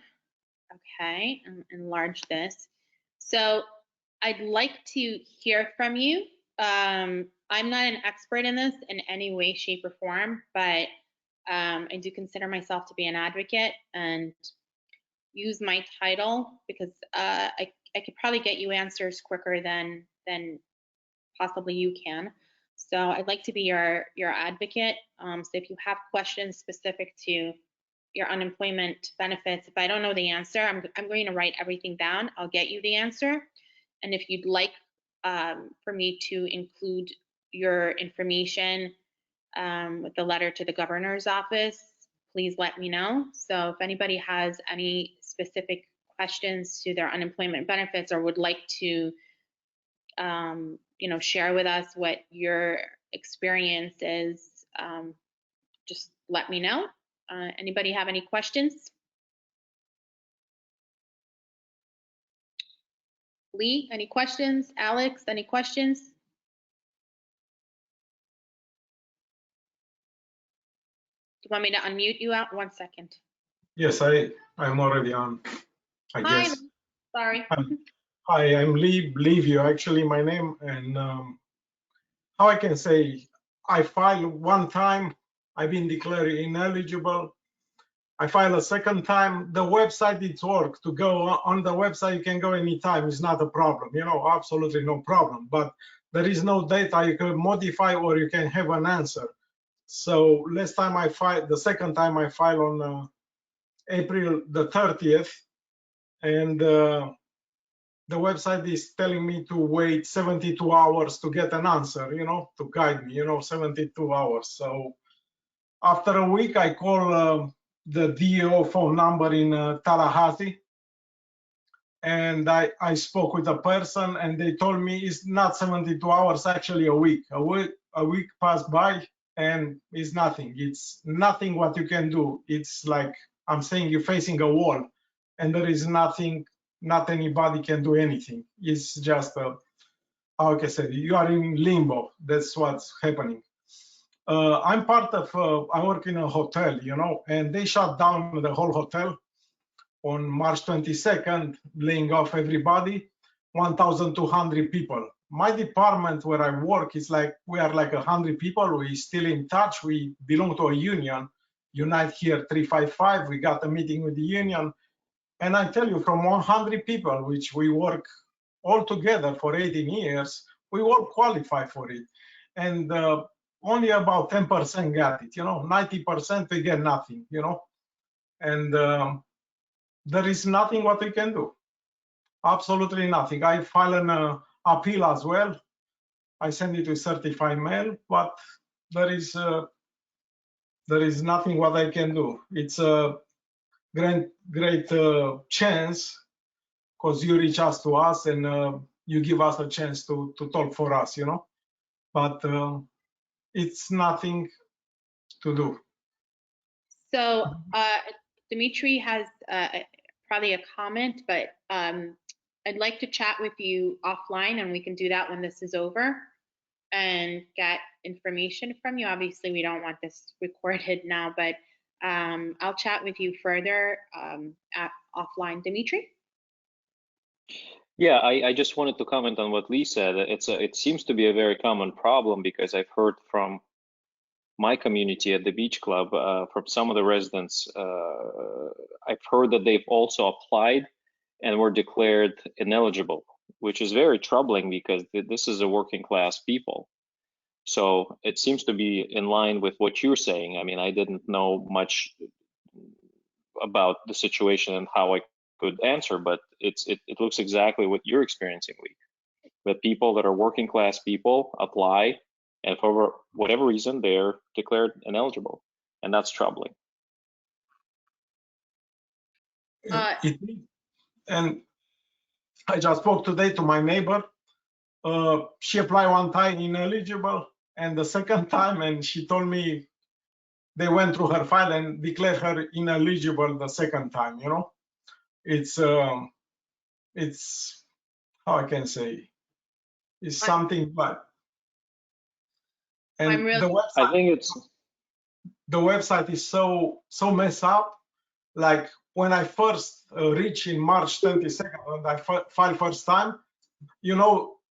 S2: Okay, and enlarge this. So I'd like to hear from you. I'm not an expert in this in any way, shape, or form, but I do consider myself to be an advocate and use my title because I could probably get you answers quicker than possibly you can. So I'd like to be your advocate. So if you have questions specific to your unemployment benefits, if I don't know the answer, I'm going to write everything down. I'll get you the answer. And if you'd like for me to include your information with the letter to the governor's office, please let me know. So if anybody has any specific questions to their unemployment benefits or would like to share with us what your experience is, just let me know. Anybody have any questions? Lee, any questions? Alex, any questions? Do you want me to unmute you out? 1 second.
S8: Yes, I'm already on, I
S2: Hi,
S8: guess.
S2: sorry.
S8: Hi, I'm Lee Livio, actually my name, and how I can say, I filed one time, I've been declared ineligible. I filed a second time. The website, it's work. To go on the website, you can go anytime. It's not a problem, absolutely no problem. But there is no data you can modify or you can have an answer. So last time I filed, the second time I filed on April the 30th, and the website is telling me to wait 72 hours to get an answer, to guide me, 72 hours. So after a week, I call the DO phone number in Tallahassee, and I spoke with a person, and they told me it's not 72 hours, actually a week. A week passed by, and it's nothing. It's nothing what you can do. It's like I'm saying, you're facing a wall, and there is nothing. Not anybody can do anything. It's just how can I say, you are in limbo. That's what's happening. I'm part of. I work in a hotel, and they shut down the whole hotel on March 22nd, laying off everybody, 1,200 people. My department where I work is like, we are like 100 people. We still in touch. We belong to a union, Unite Here 355. We got a meeting with the union. And I tell you, from 100 people, which we work all together for 18 years, we all qualify for it. And only about 10% got it, 90% we get nothing, and there is nothing what we can do. Absolutely nothing. I file an appeal as well. I send it with certified mail, but there is nothing what I can do. It's a great chance, because you reach us to us and you give us a chance to talk for us, but it's nothing to do.
S2: So Dmitry has probably a comment, but I'd like to chat with you offline, and we can do that when this is over and get information from you. Obviously, we don't want this recorded now, but I'll chat with you further offline. Dmitry?
S6: Yeah, I just wanted to comment on what Lee said. It seems to be a very common problem, because I've heard from my community at the beach club, from some of the residents, I've heard that they've also applied and were declared ineligible, which is very troubling, because this is a working class people. So it seems to be in line with what you're saying. I mean, I didn't know much about the situation and how I could answer, but it looks exactly what you're experiencing, Lee. That people that are working class people apply, and for whatever reason, they're declared ineligible, and that's troubling.
S8: And I just spoke today to my neighbor. She applied one time ineligible, and the second time, and she told me they went through her file and declared her ineligible the second time. It's how I can say, it's something bad. And
S2: really,
S8: the website,
S6: I think
S8: the website is so messed up. Like when I first reached in March 22nd, when I filed first time,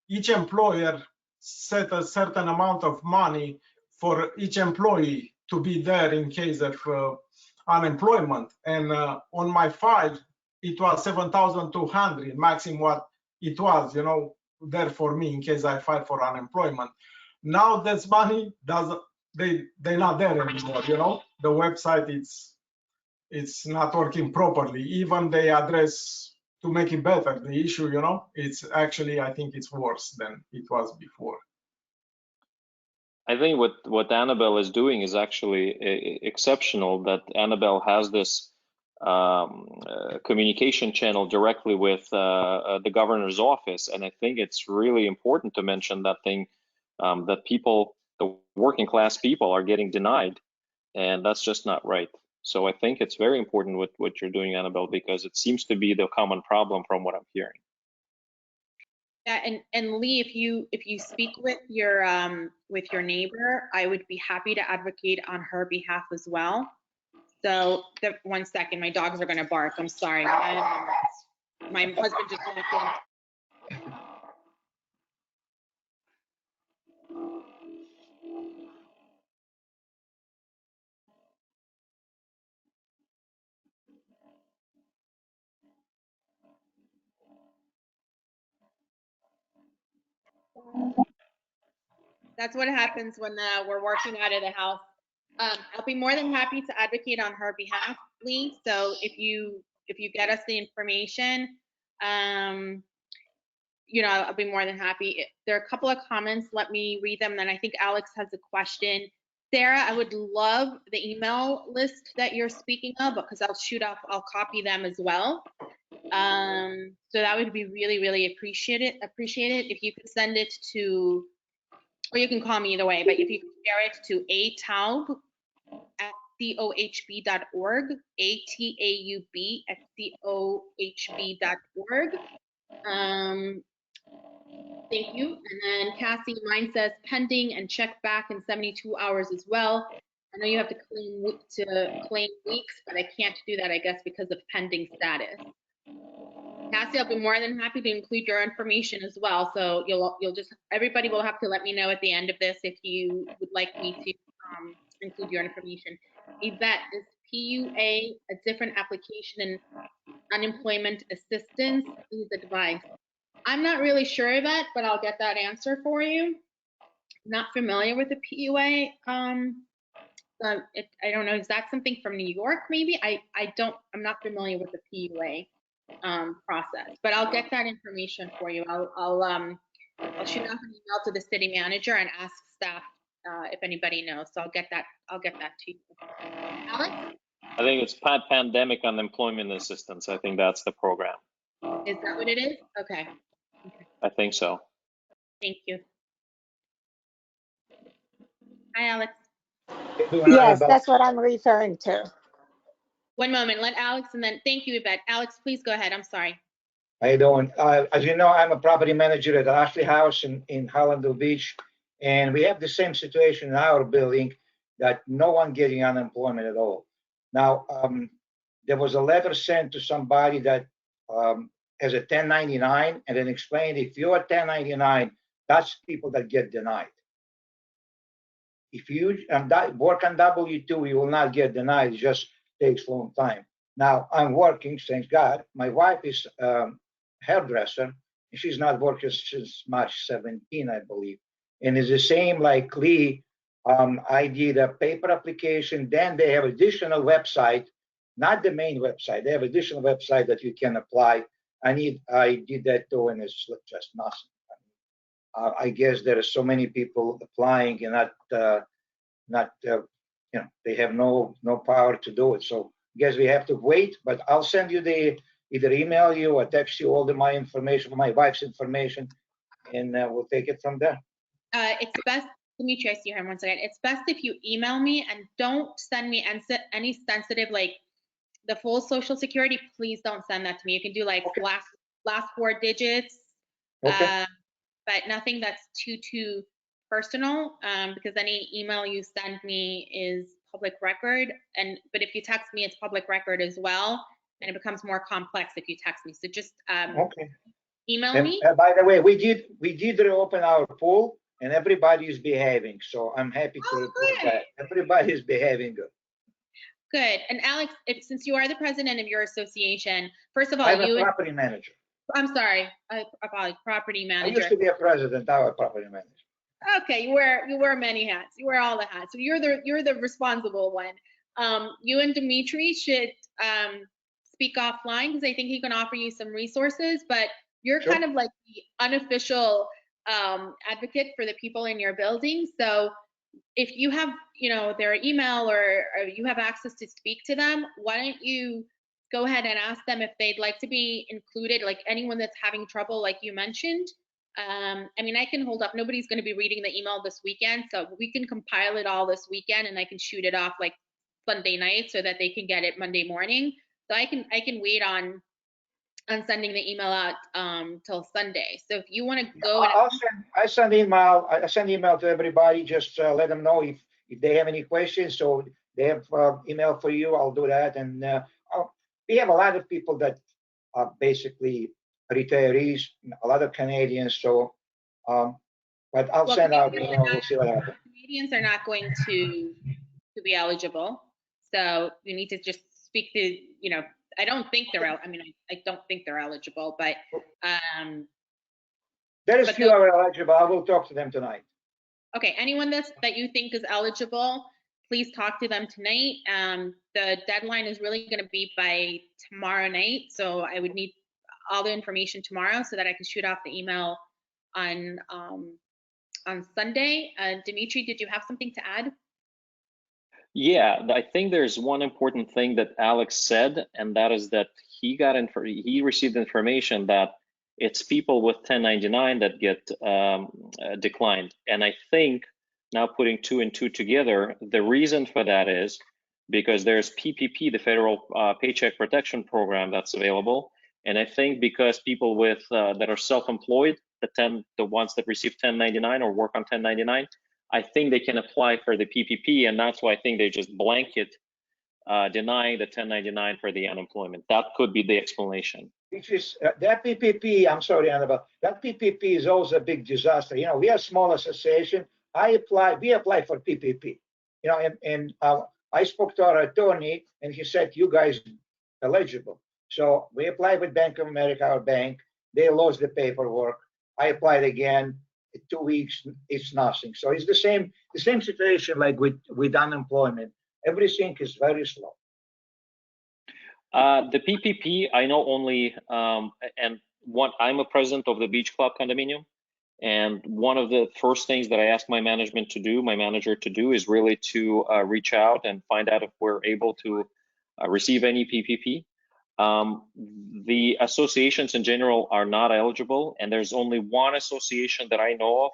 S8: each employer set a certain amount of money for each employee to be there in case of unemployment. And on my file, it was 7,200 maximum what it was, there for me in case I filed for unemployment. Now this money they're not there anymore. The website it's not working properly. Even they address to make it better the issue, it's actually, I think it's worse than it was before.
S6: I think what Anabelle is doing is actually exceptional, that Anabelle has this communication channel directly with the governor's office. And I think it's really important to mention that thing, that people, the working class people, are getting denied, and that's just not right. So I think it's very important what you're doing, Anabelle, because it seems to be the common problem from what I'm hearing.
S2: Yeah, and Lee, if you speak with your neighbor, I would be happy to advocate on her behalf as well. So 1 second, my dogs are gonna bark. I'm sorry. My husband just walked in. That's what happens when we're working out of the house. I'll be more than happy to advocate on her behalf, Lee. So if you get us the information, you know, I'll be more than happy. There are a couple of comments. Let me read them. Then I think Alex has a question. Sarah, I would love the email list that you're speaking of, because I'll copy them as well. So that would be really, really appreciated if you could send it to, or you can call me either way, but if you could share it to ataub@cohb.org, ataub@cohb.org. Thank you. And then Cassie, mine says pending and check back in 72 hours as well. I know you have to claim weeks, but I can't do that, I guess, because of pending status. Cassie, I'll be more than happy to include your information as well. So everybody will have to let me know at the end of this if you would like me to include your information. Yvette, is PUA a different application in unemployment assistance? Please advise. I'm not really sure of that, but I'll get that answer for you. Not familiar with the PUA. I don't know. Is that something from New York? Maybe. I'm not familiar with the PUA process, but I'll get that information for you. I'll shoot off an email to the city manager and ask staff if anybody knows. So I'll get that to you. Alex?
S6: I think it's pandemic unemployment assistance. I think that's the program.
S2: Is that what it is? Okay.
S6: I think so.
S2: Thank you. Hi, Alex.
S9: Yes, that's what I'm referring to.
S2: One moment, let Alex, and then thank you, Yvette. Alex, please go ahead. I'm sorry.
S10: How you doing? As you know, I'm a property manager at Ashley House in Hallandale Beach, and we have the same situation in our building that no one getting unemployment at all. Now, there was a letter sent to somebody that has a 1099, and then explained if you're a 1099, that's people that get denied. If you work on W-2, you will not get denied. It just takes a long time. Now, I'm working, thank God. My wife is hairdresser, and she's not working since March 17, I believe. And it's the same like Lee. I did a paper application. Then they have additional website, not the main website. They have additional website that you can apply. I did that too, and it's just nothing. I guess there are so many people applying and they have no power to do it. So I guess we have to wait, but I'll send you either email you or text you all my information, my wife's information, and we'll take it from there.
S2: It's best, Dmitry, I see your hand one second. It's best if you email me and don't send me any sensitive, like the full social security, please don't send that to me. You can do like
S10: okay.
S2: last 4 digits,
S10: Okay.
S2: but nothing that's too personal, because any email you send me is public record. But if you text me, it's public record as well, and it becomes more complex if you text me. So just
S10: Okay.
S2: Email me.
S10: By the way, we did reopen our pool, and everybody is behaving. So I'm happy to report that everybody is behaving good.
S2: Good. And Alex, since you are the president of your association, first of all,
S10: I'm a property manager.
S2: I'm sorry, I apologize, property manager.
S10: I used to be a president, now a property manager.
S2: Okay, you wear many hats. You wear all the hats. So you're the responsible one. You and Dmitry should speak offline, because I think he can offer you some resources, but you're
S10: Sure.
S2: kind of like the unofficial advocate for the people in your building. So if you have, their email or you have access to speak to them, why don't you go ahead and ask them if they'd like to be included, like anyone that's having trouble, like you mentioned. I mean, I can hold up. Nobody's going to be reading the email this weekend, so we can compile it all this weekend, and I can shoot it off like Sunday night so that they can get it Monday morning. So I can wait on sending the email out till Sunday. So if you want to go,
S10: I send email to everybody. Just let them know if they have any questions. So they have email for you. I'll do that. And we have a lot of people that are basically retirees, a lot of Canadians. So, but I'll send out email. We'll see what happens.
S2: Canadians are not going to be eligible. So you need to just speak to, I don't think they're out. I mean, I don't think they're eligible, but
S10: there is few are eligible. I will talk to them tonight.
S2: Okay, anyone that you think is eligible, please talk to them tonight. The deadline is really going to be by tomorrow night, so all the information tomorrow so that I can shoot off the email on Sunday. Dmitry, did you have something to add?
S6: Yeah, I think there's one important thing that Alex said, and that is that he received information that it's people with 1099 that get declined. And I think now putting 2 and 2 together, the reason for that is because there's PPP, the Federal Paycheck Protection Program, that's available. And I think because people with that are self-employed, the ones that receive 1099 or work on 1099, I think they can apply for the PPP, and that's why I think they just blanket denying the 1099 for the unemployment. That could be the explanation.
S10: Which is that PPP, I'm sorry, Anabelle, that PPP is also a big disaster. You know, we are a small association. We apply for PPP. You know, and I spoke to our attorney, and he said, you guys eligible. So we applied with Bank of America, our bank. They lost the paperwork. I applied again. 2 weeks, it's nothing. So it's the same situation like with unemployment. Everything is very slow.
S6: The PPP, I know only, and I'm a president of the Beach Club condominium, and one of the first things that I asked my manager to do, is really to reach out and find out if we're able to receive any PPP. The associations in general are not eligible, and there's only one association that I know of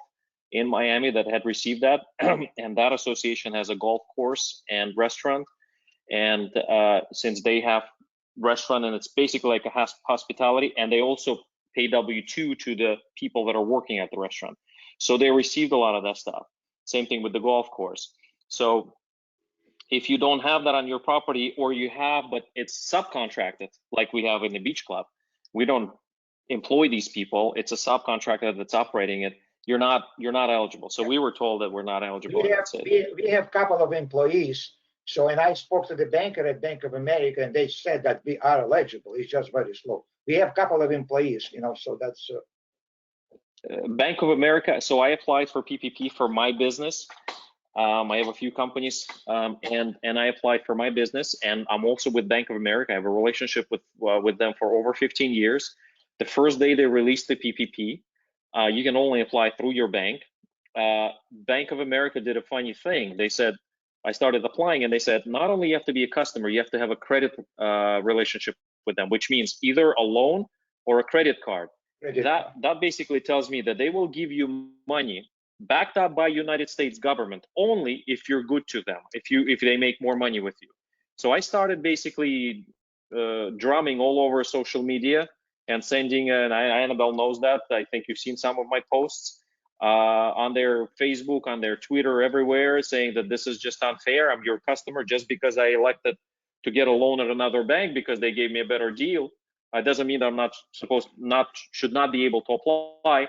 S6: in Miami that had received that, and that association has a golf course and restaurant. And since they have restaurant and it's basically like a hospitality, and they also pay W-2 to the people that are working at the restaurant, so they received a lot of that stuff. Same thing with the golf course. So if you don't have that on your property, or you have, but it's subcontracted, like we have in the Beach Club, we don't employ these people. It's a subcontractor that's operating it. You're not eligible. So we were told that we're not eligible.
S10: We have a couple of employees. So, and I spoke to the banker at Bank of America, and they said that we are eligible. It's just very slow. We have a couple of employees, you know, so that's.
S6: Bank of America. So I applied for PPP for my business. I have a few companies, and I applied for my business, and I'm also with Bank of America. I have a relationship with them for over 15 years. The first day they released the PPP, you can only apply through your bank. Bank of America did a funny thing. They said, I started applying, and they said, not only you have to be a customer, you have to have a credit relationship with them, which means either a loan or a credit card. That basically tells me that they will give you money backed up by United States government only if you're good to them, if they make more money with you. So I started basically drumming all over social media and sending, and Anabelle knows that, I think you've seen some of my posts on their Facebook, on their Twitter, everywhere, saying that this is just unfair. I'm your customer just because I elected to get a loan at another bank because they gave me a better deal. It doesn't mean I'm not should not be able to apply.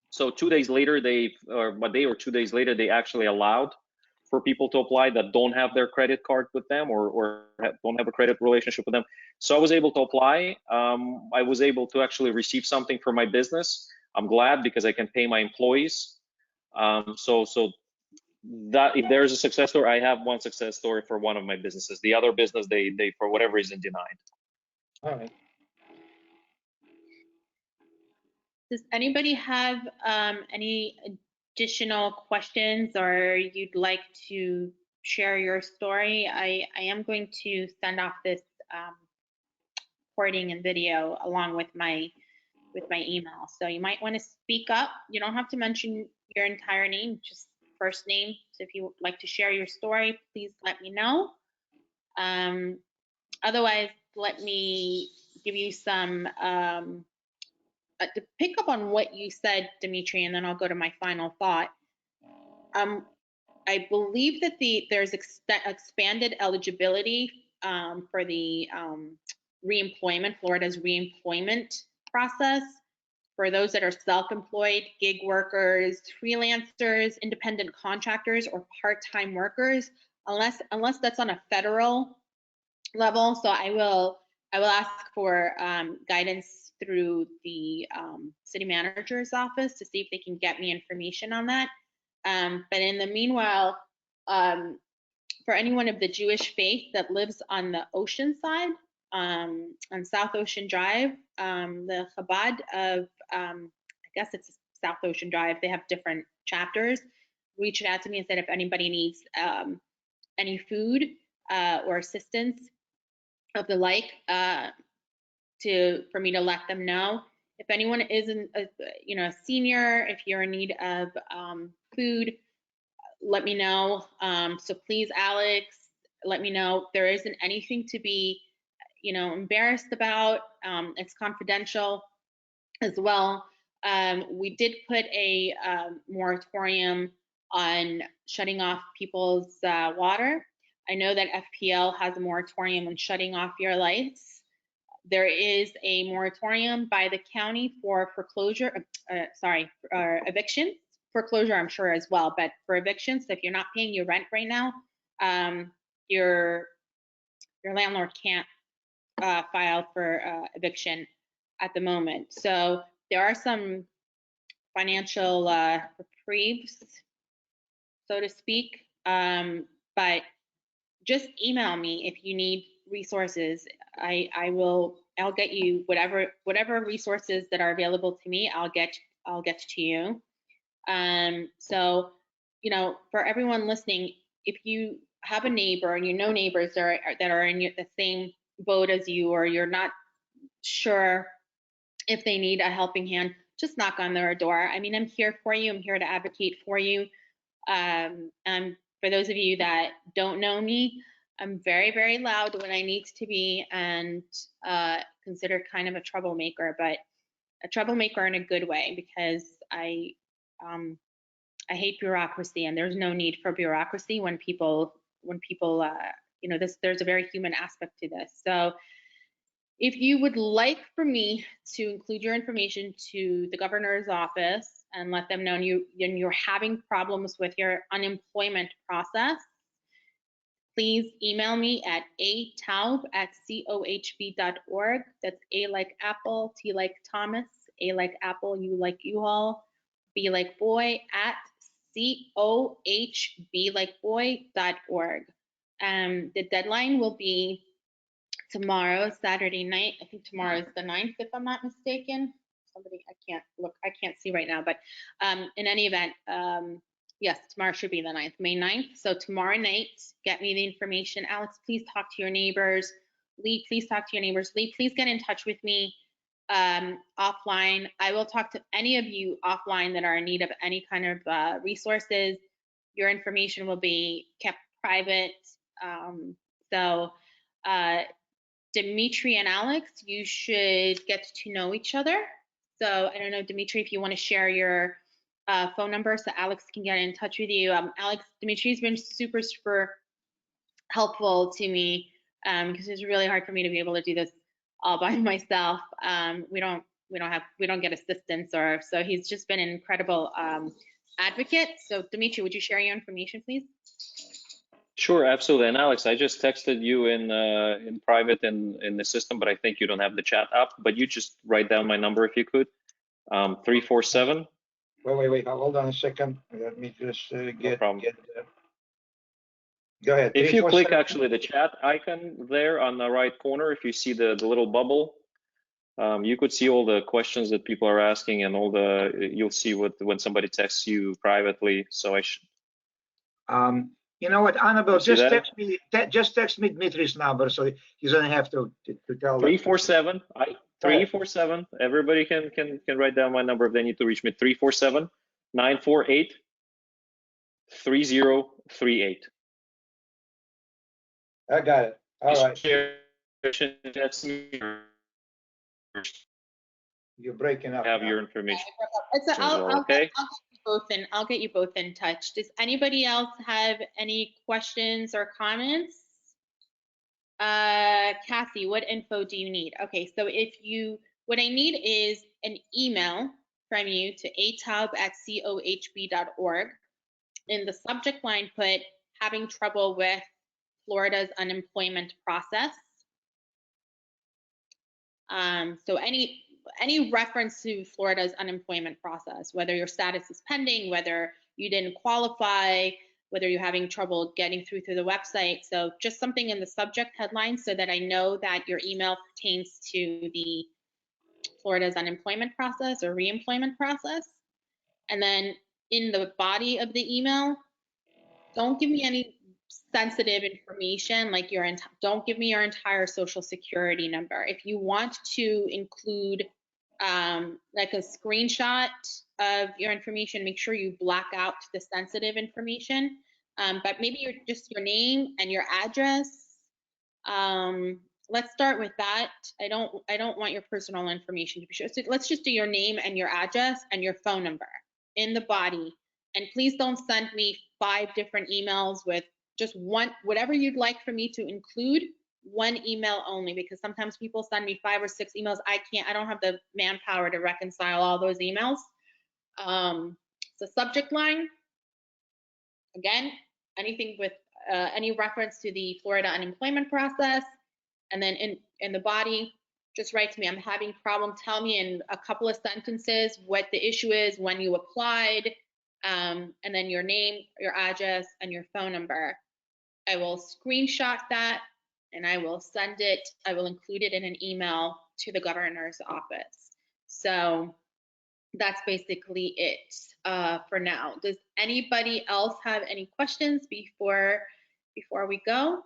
S6: So 2 days later, or a day or 2 days later, they actually allowed for people to apply that don't have their credit card with them, or don't have a credit relationship with them. So I was able to apply. I was able to actually receive something for my business. I'm glad, because I can pay my employees. So that if there's a success story, I have one success story for one of my businesses. The other business, they for whatever reason denied.
S10: All right.
S2: Does anybody have any additional questions, or you'd like to share your story? I am going to send off this recording and video along with my email. So you might want to speak up. You don't have to mention your entire name, just first name. So if you would like to share your story, please let me know. Otherwise, let me give you some to pick up on what you said, Dmitry, and then I'll go to my final thought. I believe that there's expanded eligibility for the reemployment, Florida's reemployment process for those that are self-employed, gig workers, freelancers, independent contractors, or part-time workers, unless that's on a federal level. So I will ask for guidance through the city manager's office to see if they can get me information on that. But in the meanwhile, for anyone of the Jewish faith that lives on the ocean side, on South Ocean Drive. The Chabad of, I guess it's South Ocean Drive, they have different chapters, reached out to me and said if anybody needs any food or assistance of the like, for me to let them know. If anyone isn't a senior, if you're in need of food, let me know. So please, Alex, let me know. If there isn't anything to be embarrassed about. It's confidential as well. We did put a moratorium on shutting off people's water. I know that FPL has a moratorium on shutting off your lights. There is a moratorium by the county for foreclosure, evictions. Foreclosure, I'm sure as well, but for evictions, so if you're not paying your rent right now, your landlord can't file for eviction at the moment. So there are some financial reprieves, so to speak, but just email me if you need resources. I'll get you whatever resources that are available to me. I'll get to you. So for everyone listening, if you have a neighbor and you know neighbors that are in the same boat as you, or you're not sure if they need a helping hand, just knock on their door. I mean, I'm here for you. I'm here to advocate for you. And for those of you that don't know me, I'm very, very loud when I need to be, and considered kind of a troublemaker, but a troublemaker in a good way, because I hate bureaucracy, and there's no need for bureaucracy when people there's a very human aspect to this. So if you would like for me to include your information to the governor's office and let them know you're having problems with your unemployment process, please email me at ataub@cohb.org. That's A like apple, T like Thomas, A like apple, U like U-Haul, B like boy, at cohblikeBoy.org. The deadline will be tomorrow, Saturday night. I think tomorrow is the 9th, if I'm not mistaken. I can't see right now, but in any event, yes, tomorrow should be the 9th, May 9th. So tomorrow night, get me the information. Alex, please talk to your neighbors. Lee, please talk to your neighbors. Lee, please get in touch with me offline. I will talk to any of you offline that are in need of any kind of resources. Your information will be kept private. Dmitry and Alex, you should get to know each other. So I don't know, Dmitry, if you want to share your phone number so Alex can get in touch with you. Dmitry's been super, super helpful to me because it's really hard for me to be able to do this all by myself. We don't get assistance, so he's just been an incredible advocate. So Dmitry, would you share your information, please?
S6: Sure, absolutely. And Alex, I just texted you in private in the system, but I think you don't have the chat up. But you just write down my number if you could. 347.
S10: Wait. Hold on a second. Let me just get.
S6: No problem.
S10: Go ahead.
S6: If you click actually the chat icon there on the right corner, if you see the little bubble, you could see all the questions that people are asking, and you'll see when somebody texts you privately. So I should.
S10: You know what, Anabelle, just text me Dmitry's number so he doesn't have to tell.
S6: 347. 347. Everybody can write down my number if they need to reach me. 347-948-3038.
S10: I got it. All right. You're breaking up.
S6: Have your information.
S2: I'll get you both in touch. Does anybody else have any questions or comments? Cassie, what info do you need? Okay, so what I need is an email from you to ataub@cohb.org. In the subject line, put having trouble with Florida's unemployment process. So any reference to Florida's unemployment process, whether your status is pending, whether you didn't qualify, whether you're having trouble getting through the website. So just something in the subject headline so that I know that your email pertains to the Florida's unemployment process or reemployment process. And then in the body of the email, don't give me any sensitive information like don't give me your entire social security number. If you want to include like a screenshot of your information, make sure you black out the sensitive information. But maybe just your name and your address. Let's start with that. I don't want your personal information to be shared. So let's just do your name and your address and your phone number in the body. And please don't send me 5 different emails with just one, whatever you'd like for me to include, one email only, because sometimes people send me 5 or 6 emails. I don't have the manpower to reconcile all those emails. So subject line, again, anything with any reference to the Florida unemployment process. And then in the body, just write to me, I'm having problem, tell me in a couple of sentences what the issue is, when you applied, and then your name, your address, and your phone number. I will screenshot that and I will send it, I will include it in an email to the governor's office. So that's basically it for now. Does anybody else have any questions before we go?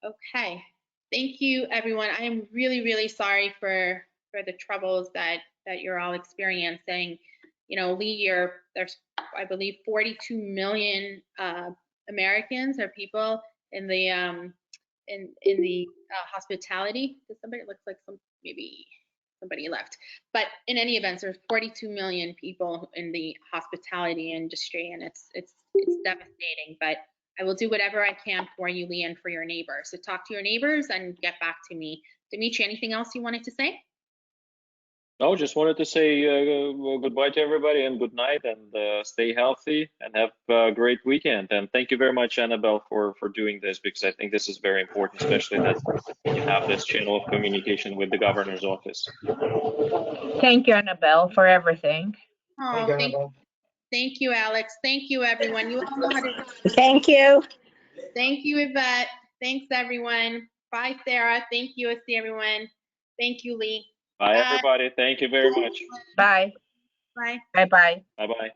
S2: Okay, thank you everyone. I am really sorry for the troubles that you're all experiencing. You know, Lee, there's I believe 42 million Americans or people in the hospitality. Does somebody, it looks like maybe somebody left, but in any event, there's 42 million people in the hospitality industry, and it's devastating. But I will do whatever I can for you, Lee, and for your neighbors. So talk to your neighbors and get back to me. Dmitry, anything else you wanted to say?
S6: No, just wanted to say goodbye to everybody and good night, and stay healthy and have a great weekend. And thank you very much, Anabelle, for doing this, because I think this is very important, especially that you have this channel of communication with the governor's office.
S11: Thank you, Anabelle, for everything.
S2: Oh, thank you, Alex. Thank you, everyone. You all know how to.
S9: Thank you.
S2: Thank you, Yvette. Thanks, everyone. Bye, Sarah. Thank you. I see everyone. Thank you, Lee.
S6: Bye, everybody. Thank you very much.
S11: Bye.
S2: Bye.
S11: Bye-bye.
S6: Bye-bye.